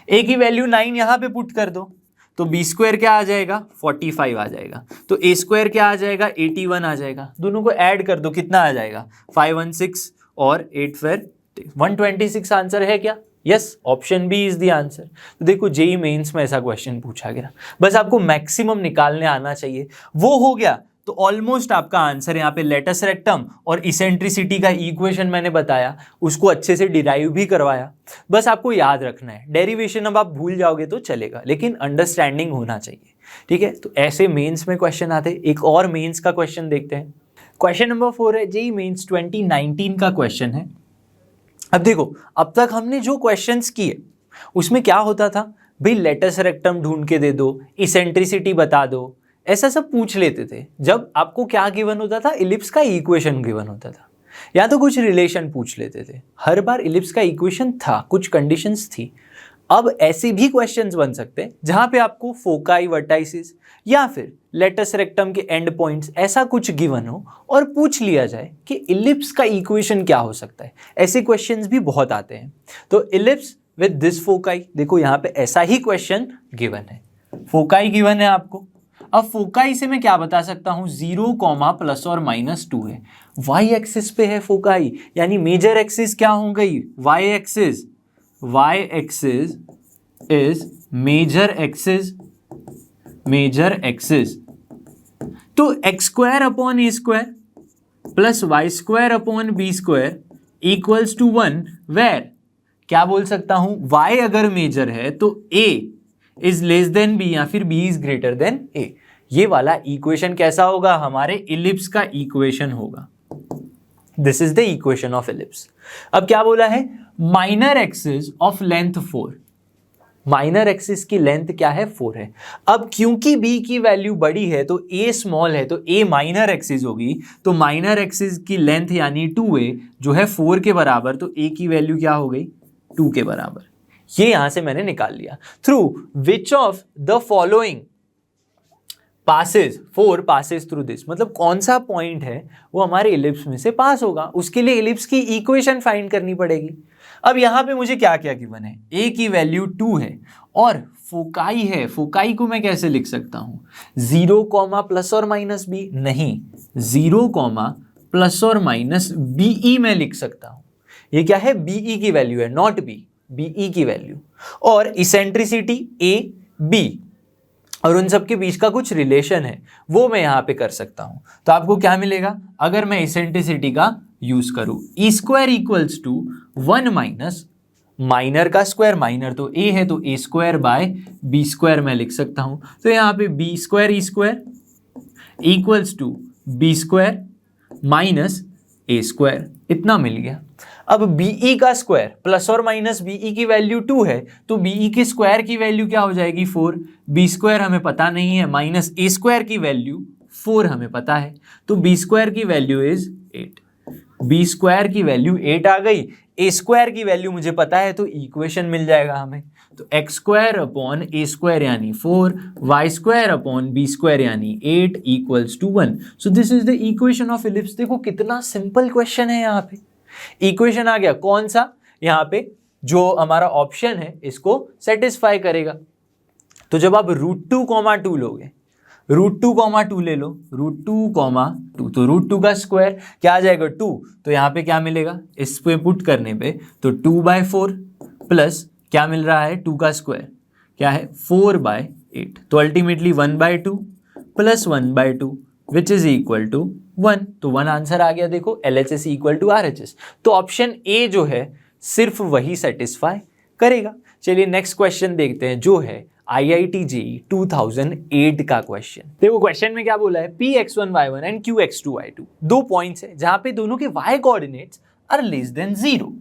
ए की वैल्यू 9 यहां पे पुट कर दो, तो बी स्क्वायर क्या आ जाएगा 45 आ जाएगा, तो ए स्क्वायर क्या आ जाएगा 81 आ जाएगा। दोनों को ऐड कर दो, कितना आ जाएगा 516 और 8 फिर 126 आंसर है क्या? Yes, option B is the answer. तो देखो जेईई मेंस में ऐसा क्वेश्चन पूछा गया, बस आपको मैक्सिमम निकालने आना चाहिए, वो हो गया तो ऑलमोस्ट आपका आंसर। यहाँ पे लेटस रेक्टम और इसेंट्रिसिटी का इक्वेशन मैंने बताया, उसको अच्छे से डिराइव भी करवाया, बस आपको याद रखना है। डेरिवेशन अब आप भूल जाओगे तो चलेगा, लेकिन अंडरस्टैंडिंग होना चाहिए, ठीक है। तो ऐसे मेंस में क्वेश्चन आते। एक और मेंस का क्वेश्चन देखते हैं, क्वेश्चन नंबर 4 है जेईई मेंस 2019 का क्वेश्चन है। अब देखो, अब तक हमने जो क्वेश्चंस किए उसमें क्या होता था भाई, लेटस रेक्टम ढूंढ के दे दो, इसेंट्रिसिटी बता दो, ऐसा सब पूछ लेते थे। जब आपको क्या गिवन होता था, इलिप्स का इक्वेशन गिवन होता था, या तो कुछ रिलेशन पूछ लेते थे। हर बार इलिप्स का इक्वेशन था, कुछ कंडीशंस थी। अब ऐसे भी क्वेश्चंस बन सकते हैं जहां पे आपको फोकाई, वर्टाइसिस या फिर लेटस रेक्टम के एंड पॉइंट्स ऐसा कुछ गिवन हो और पूछ लिया जाए कि इलिप्स का इक्वेशन क्या हो सकता है। ऐसे क्वेश्चंस भी बहुत आते हैं। तो इलिप्स विद दिस फोकाई, देखो यहाँ पे ऐसा ही क्वेश्चन गिवन है, फोकाई गिवन है आपको। अब फोकाई से मैं क्या बता सकता हूं, 0, +और-2 है। वाई एक्सिस पे है फोकाई, यानी मेजर एक्सिस क्या हो गई y axis, y axis is major axis, major axis. तो x² + y² equals to 1, where क्या बोल सकता हूं, y अगर मेजर है तो a is less than b या फिर b is greater than a। ये वाला इक्वेशन कैसा होगा, हमारे इलिप्स का इक्वेशन होगा। This is the equation of ellipse. अब क्या बोला है, minor axis of length 4, minor axis की लेंथ क्या है 4 है। अब क्योंकि b की वैल्यू बड़ी है तो a स्मॉल है, तो a माइनर एक्सिस होगी, तो माइनर एक्सिस की लेंथ यानी 2a जो है 4 के बराबर, तो a की वैल्यू क्या हो गई 2 के बराबर। ये यहां से मैंने निकाल लिया। Through which of the following passes, 4 passes through this, मतलब कौन सा पॉइंट है वो हमारे इलिप्स में से पास होगा, उसके लिए इलिप्स की इक्वेशन फाइंड करनी पड़ेगी। अब यहां पे मुझे क्या क्या गिवन है, a की वैल्यू 2 है और फोकाई है। फोकाई को मैं कैसे लिख सकता हूं, 0, +और-b नहीं, 0, +और-be मैं लिख सकता हूं। ये क्या है, be की वैल्यू है, नॉट b, be की वैल्यू। और इसेंट्रिसिटी a b, और उन सब के बीच का कुछ रिलेशन है, वो मैं यहां पे कर सकता हूं। तो आपको क्या मिलेगा अगर मैं इसेंट्रिसिटी का यूज करूं, e² equals to 1 minus minor का स्क्वायर, माइनर तो a है तो a²/b² मैं लिख सकता हूं। तो यहां पे b² equals to b² minus a², इतना मिल गया। अब BE का स्क्वायर +और-BE की वैल्यू 2 है, तो BE के स्क्वायर की वैल्यू क्या हो जाएगी 4, b² हमें पता नहीं है, माइनस a² की वैल्यू 4 हमें पता है, तो b² की वैल्यू इज 8, b² की वैल्यू 8 आ गई, a² की वैल्यू मुझे पता है, तो इक्वेशन मिल जाएगा हमें। तो x²/a² यानी 4, y²/b² यानी 8 equals to 1। So this is the equation of ellipse. देखो कितना सिंपल क्वेश्चन है, यहाँ पे इक्वेशन आ गया, कौन सा, यहाँ पे जो हमारा ऑप्शन है इसको सेटिस्फाई करेगा। तो जब आप √2, 2 लोगे, √2, 2 ले लो, √2, 2 तो √2 का स्क्वायर क्या आ जाएगा 2, तो यहाँ पे क्या मिलेगा इस पे पुट करने पे तो 2/4 प्लस क्या मिल रहा है 2 का स्क्वायर क्या है 4/8, तो ultimately 1/2 plus 1/2 which is equal to 1, तो 1 आंसर आ गया। देखो LHS इक्वल टू RHS, तो ऑप्शन ए जो है सिर्फ वही सेटिस्फाई करेगा। चलिए नेक्स्ट क्वेश्चन देखते हैं जो है IIT JEE 2008 का क्वेश्चन। देखो क्वेश्चन में क्या बोला है, Px1y1 एंड Qx2y2 दो पॉइंट्स है जहां पे दोनों के y coordinates are less than 0।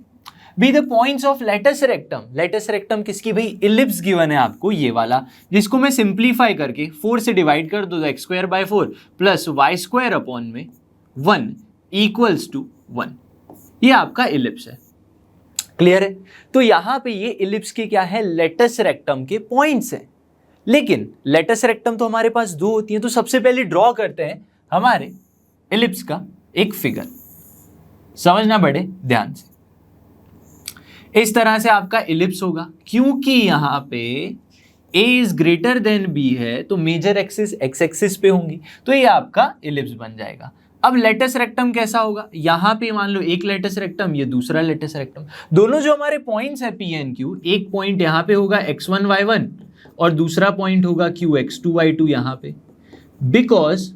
B the points of latus rectum, latus rectum किसकी भाई, इलिप्स गिवन है आपको ये वाला, जिसको मैं सिंप्लीफाई करके 4 से डिवाइड कर दो तो x²/4 प्लस y² अपॉन में 1 इक्वल्स टू 1, ये आपका इलिप्स है। क्लियर है, तो यहां पे ये इलिप्स के क्या है लेटस रेक्टम के पॉइंट्स हैं, लेकिन लेटस रेक्टम तो हमारे पास दो होती हैं, तो सबसे पहले ड्रॉ करते हैं हमारे इलिप्स का एक फिगर, समझना बड़े ध्यान से। इस तरह से आपका इलिप्स होगा, क्योंकि यहां पे a is greater than b है तो मेजर एक्सिस x एक्सिस पे होंगी, तो ये आपका इलिप्स बन जाएगा। अब लेटस रेक्टम कैसा होगा, यहां पे मान लो एक लेटस रेक्टम, ये दूसरा लेटस रेक्टम, दोनों जो हमारे पॉइंट्स है P and Q, एक पॉइंट यहां पे होगा x1y1 और दूसरा पॉइंट होगा Qx2y2 यहां पे, बिकॉज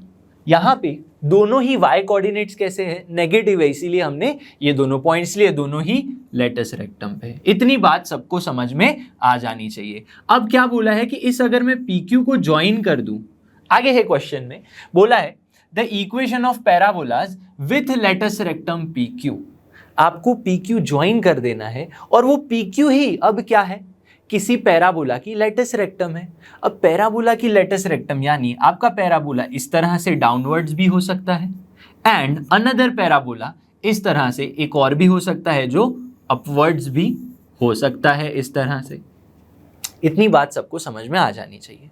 यहां पे दोनों ही y कोऑर्डिनेट्स कैसे हैं नेगेटिव है, इसीलिए हमने ये दोनों पॉइंट्स लिए, दोनों ही लेटस रेक्टम पे। इतनी बात सबको समझ में आ जानी चाहिए। अब क्या बोला है कि इस अगर मैं PQ को ज्वाइन कर दूं, आगे है क्वेश्चन में बोला है the equation of parabolas with latus rectum PQ, आपको PQ ज्वाइन कर देना है और वो PQ ही अब क्या है किसी पैराबोला की लेटस रेक्टम है। अब पैराबोला की लेटस रेक्टम यानी आपका पैराबोला इस तरह से डाउनवर्ड्स भी हो सकता है एंड अनदर पैराबोला इस तरह से एक और भी हो सकता है जो अपवर्ड्स भी हो सकता है इस तरह से। इतनी बात सबको समझ में आ जानी चाहिए।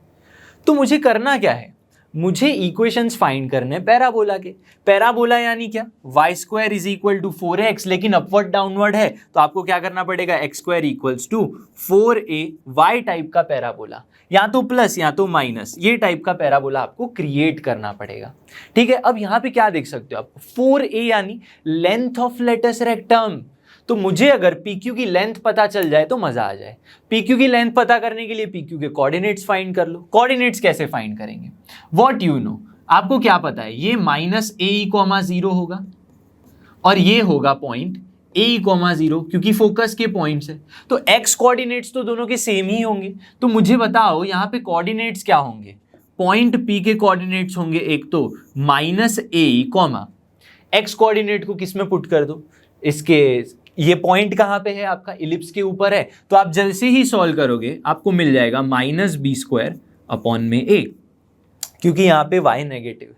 तो मुझे करना क्या है, मुझे इक्वेशंस फाइंड करने पैराबोला के। पैराबोला यानी क्या, y² is equal to 4x, लेकिन अपवर्ड डाउनवर्ड है तो आपको क्या करना पड़ेगा x² equals to 4a, y type का पैराबोला, या तो प्लस या तो माइनस, ये टाइप का पैराबोला आपको क्रिएट करना पड़ेगा। ठीक है, अब यहाँ पे क्या देख सकते हो आप, 4a यानी लेंथ ऑफ लेटस रेक्टम, तो मुझे अगर PQ की लेंथ पता चल जाए तो मजा आ जाए। PQ की लेंथ पता करने के लिए PQ के कोऑर्डिनेट्स फाइंड कर लो। कोऑर्डिनेट्स कैसे फाइंड करेंगे, व्हाट यू नो, आपको क्या पता है, ये -AE,0 होगा और ये होगा पॉइंट AE,0 क्योंकि फोकस के पॉइंट्स है, तो x कोऑर्डिनेट्स तो दोनों के सेम ही होंगे। तो मुझे बताओ यहाँ पे कोऑर्डिनेट्स क्या होंगे, पॉइंट P के कोऑर्डिनेट्स होंगे एक तो -AE, x कोऑर्डिनेट को किस में पुट कर दो, इसके, ये पॉइंट कहां पे है आपका इलिप्स के ऊपर है, तो आप जैसे ही सॉल्व करोगे आपको मिल जाएगा -b² अपॉन में a, क्योंकि यहां पे y नेगेटिव है।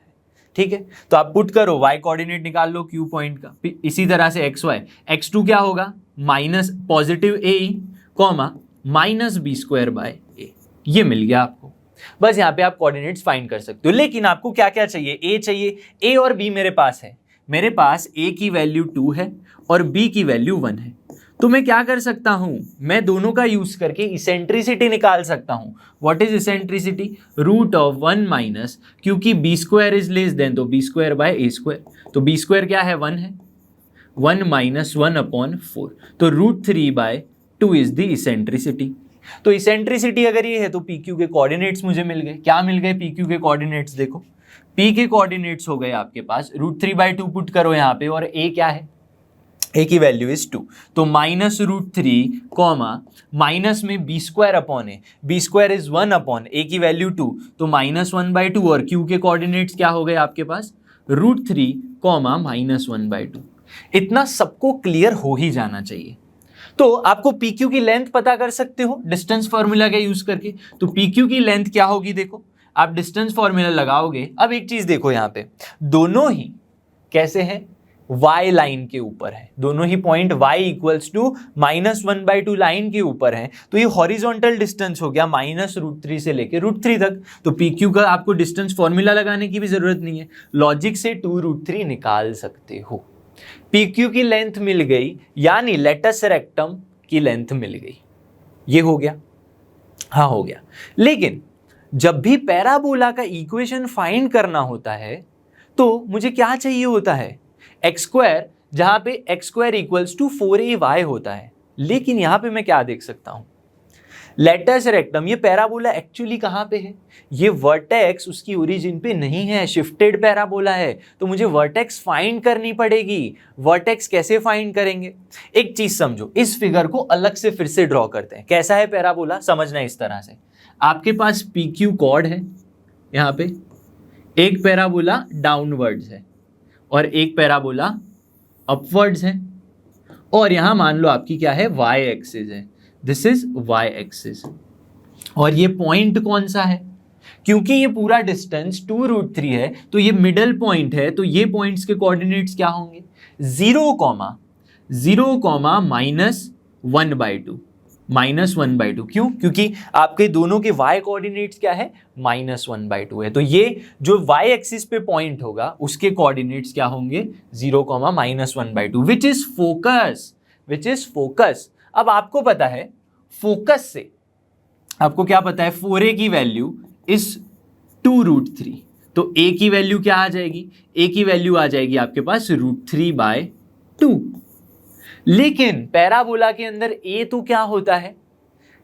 ठीक है, तो आप पुट करो y कोऑर्डिनेट निकाल लो q पॉइंट का, इसी तरह से xy, x2 क्या होगा +AE, -b²/a, ये मिल गया आपको। बस यहाँ पे आप कोऑर्डिनेट्स फाइंड कर सकते हो, लेकिन आपको क्या क्या चाहिए, a चाहिए, a और b मेरे पास है, मेरे पास a की वैल्यू 2 है और b की वैल्यू 1 है, तो मैं क्या कर सकता हूं, मैं दोनों का यूज करके इसेंट्रिसिटी निकाल सकता हूं। व्हाट इज इसेंट्रिसिटी, √1 क्योंकि b² इज लेस देन तो b²/a², तो b² क्या है 1 है, 1 - 1/4, तो √3/2 इज द इसेंट्रिसिटी। तो इसेंट्रिसिटी अगर ये है तो PQ के कोऑर्डिनेट्स मुझे मिल गए। क्या मिल गए PQ के कोऑर्डिनेट्स, देखो P के कोऑर्डिनेट्स हो गए आपके पास, √3/2 पुट करो यहाँ पे, और A क्या है, A की वैल्यू इज 2, तो -√3, माइनस में b² upon A, b² is 1 A की वैल्यू 2, तो -1/2, और Q के कोऑर्डिनेट्स क्या हो गए आपके पास, √3, -1/2। इतना सबको क्लियर हो ही जाना चाहिए। तो आपको PQ की लेंथ पता कर सकते हो डिस्टेंस फॉर्मूला का यूज करके, तो PQ की लेंथ क्या होगी, देखो आप डिस्टेंस फॉर्मूला लगाओगे। अब एक चीज देखो, यहाँ पे दोनों ही कैसे हैं, y लाइन के ऊपर है, दोनों ही point y equals to -1/2 line के ऊपर है, तो ये हॉरिजॉन्टल डिस्टेंस हो गया -√3 से लेके √3 तक। तो PQ का आपको डिस्टेंस फॉर्मूला लगाने की भी जरूरत नहीं है, लॉजिक से 2√3 निकाल सकते हो। PQ की लेंथ मिल गई, यानी लेटस रेक्टम की लेंथ मिल गई, ये हो गया, हाँ हो गया। लेकिन जब भी पैराबोला का इक्वेशन फाइंड करना होता है तो मुझे क्या चाहिए होता है, एक्स स्क्वायर, जहां पे x square equals to 4ay होता है। लेकिन यहां पे मैं क्या देख सकता हूं, लेटस रेक्टम, ये पैराबोला एक्चुअली कहां पे है, ये वर्टेक्स उसकी ओरिजिन पे नहीं है, शिफ्टेड पैराबोला है, तो मुझे वर्टेक्स फाइंड करनी पड़ेगी। वर्टेक्स कैसे फाइंड करेंगे, एक चीज समझो, इस फिगर को अलग से फिर से ड्रॉ करते हैं। कैसा है पैराबोला, समझना इस तरह से, आपके पास PQ कॉर्ड है, यहाँ पे एक पैराबोला डाउनवर्ड्स है और एक पैराबोला अपवर्ड्स है, और यहां मान लो आपकी क्या है, y एक्सिस है, दिस इज y एक्सिस। और ये पॉइंट कौन सा है, क्योंकि ये पूरा डिस्टेंस 2√3 है तो ये मिडल पॉइंट है, तो ये पॉइंट्स के कोऑर्डिनेट्स क्या होंगे, 0, -1/2, -1/2। क्यों, क्योंकि आपके दोनों के y कोऑर्डिनेट्स क्या है, -1/2 है, तो ये जो y एक्सिस पे पॉइंट होगा उसके कोऑर्डिनेट्स क्या होंगे, 0, -1/2, विच इज फोकस। अब आपको पता है फोकस से, आपको क्या पता है, 4a की वैल्यू इज 2√3, तो a की वैल्यू क्या आ जाएगी, a की वैल्यू आ जाएगी आपके पास √3/2। लेकिन पैराबोला के अंदर a तो क्या होता है,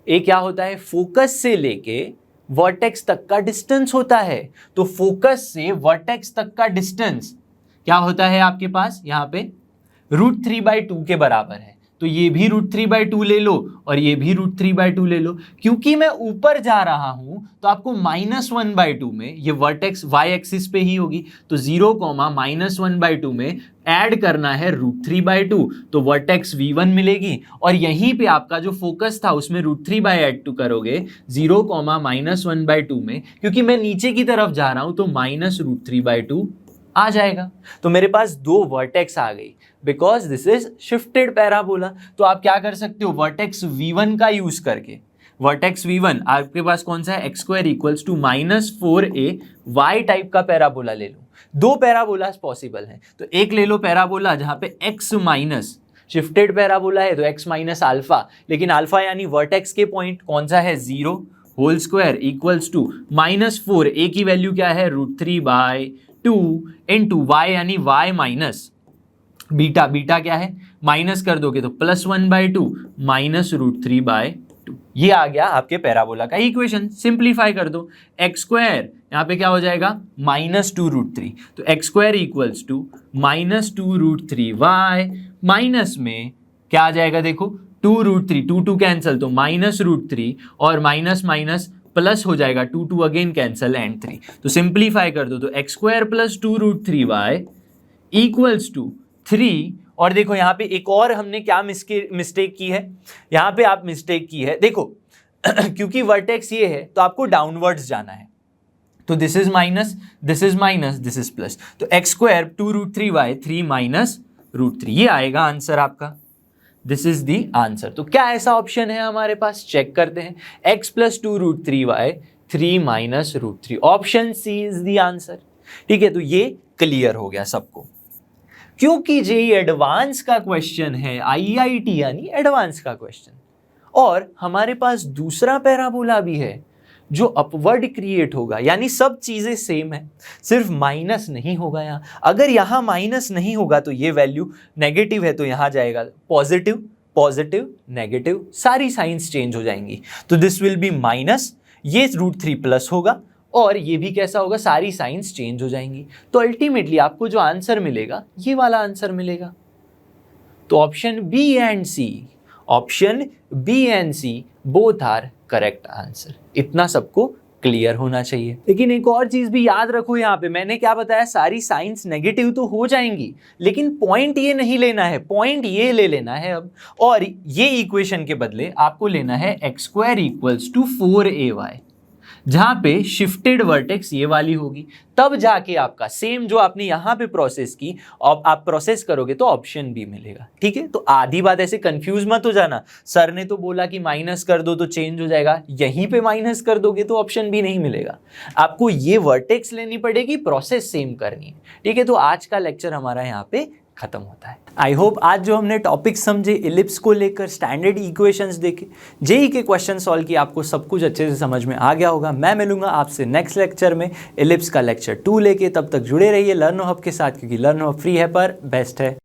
a क्या होता है, फोकस से लेके वर्टेक्स तक का डिस्टेंस होता है। तो फोकस से वर्टेक्स तक का डिस्टेंस क्या होता है आपके पास, यहाँ पे √3/2 के बराबर है, तो ये भी √3/2 ले लो और ये भी √3/2 ले लो। क्योंकि मैं ऊपर जा रहा हूं तो आपको -1/2 में, ये वर्टेक्स y एक्सिस पे ही होगी, तो 0, -1/2 में ऐड करना है √3/2, तो वर्टेक्स v1 मिलेगी, और यहीं पे आपका जो फोकस था उसमें √3/2 करोगे 0, -1/2 में, क्योंकि मैं नीचे की तरफ जा रहा हूं तो -√3/2 आ जाएगा। तो मेरे पास दो वर्टेक्स आ गई, because this is shifted parabola. तो आप क्या कर सकते हो, वर्टेक्स v1 का यूज करके, वर्टेक्स v1 आपके पास कौन सा है, x² equals to -4a y type का पैराबोला ले लो। दो पैराबोला पॉसिबल हैं, तो एक ले लो पैराबोला जहां पे x माइनस, शिफ्टेड पैराबोला है तो x माइनस अल्फा, लेकिन अल्फा यानी वर्टेक्स के पॉइंट कौन सा है, 0 whole square equals to -4, a की वैल्यू क्या है, √3/2 इंटू y यानी y माइनस बीटा, बीटा क्या है, माइनस कर दोगे तो +1/2 -√3/2। ये आ गया आपके पैराबोला का इक्वेशन। सिंप्लीफाई कर दो, x² यहाँ पे क्या हो जाएगा, -2√3, तो x² equals to -2√3y, minus में क्या आ जाएगा, देखो 2√3, 2 कैंसल, तो -√3 और माइनस माइनस प्लस हो जाएगा, 2 अगेन कैंसल एंड 3, तो सिंप्लीफाई कर दो, तो x² + 2√3y इक्वल्स टू 3। और देखो यहाँ पे एक और हमने क्या मिस्टेक की है, यहाँ पे आप मिस्टेक की है, देखो क्योंकि वर्टेक्स ये है तो आपको डाउनवर्ड्स जाना है, तो this is minus, this is minus, this is plus, तो x² 2√3y 3 -√3, ये आएगा आंसर आपका, दिस इज द आंसर। तो क्या ऐसा ऑप्शन है हमारे पास, चेक करते हैं, x + 2√3y 3 -√3, option C is the answer. ठीक है, तो ये क्लियर हो गया सबको। क्योंकि जेईई एडवांस का क्वेश्चन है, IIT यानी एडवांस का क्वेश्चन, और हमारे पास दूसरा पैराबोला भी है जो अपवर्ड क्रिएट होगा, यानी सब चीजें सेम है, सिर्फ माइनस नहीं होगा यहाँ। अगर यहाँ माइनस नहीं होगा तो ये वैल्यू नेगेटिव है, तो यहाँ जाएगा पॉजिटिव, पॉजिटिव, नेगेटिव, सारी साइंस चेंज हो जाएंगी, तो दिस विल बी माइनस, ये √3 प्लस होगा, और ये भी कैसा होगा, सारी साइंस चेंज हो जाएंगी, तो अल्टीमेटली आपको जो आंसर मिलेगा ये वाला आंसर मिलेगा। तो option B and C, option B and C both are correct answer. इतना सबको क्लियर होना चाहिए। लेकिन एक और चीज भी याद रखो, यहाँ पे मैंने क्या बताया, सारी साइंस नेगेटिव तो हो जाएंगी, लेकिन पॉइंट ये नहीं लेना है, पॉइंट ये ले लेना है अब, और ये इक्वेशन के बदले आपको लेना है x² इक्वल्स टू 4ay, जहां पे शिफ्टेड वर्टेक्स ये वाली होगी, तब जाके आपका सेम जो आपने यहां पे प्रोसेस की, अब आप प्रोसेस करोगे तो ऑप्शन बी मिलेगा। ठीक है, तो आधी बात ऐसे कंफ्यूज मत हो जाना, सर ने तो बोला कि माइनस कर दो तो चेंज हो जाएगा, यहीं पे माइनस कर दोगे तो ऑप्शन बी नहीं मिलेगा, आपको ये वर्टेक्स लेनी पड़ेगी, प्रोसेस सेम करनी है। ठीक है, तो आज का लेक्चर हमारा यहाँ पे खत्म होता है। आई होप आज जो हमने टॉपिक समझे इलिप्स को लेकर, स्टैंडर्ड इक्वेशंस देखे, जेई के क्वेश्चन सॉल्व किए, आपको सब कुछ अच्छे से समझ में आ गया होगा। मैं मिलूंगा आपसे नेक्स्ट लेक्चर में इलिप्स का लेक्चर 2 लेके। तब तक जुड़े रहिए लर्नो हब के साथ, क्योंकि लर्नो हब फ्री है पर बेस्ट है।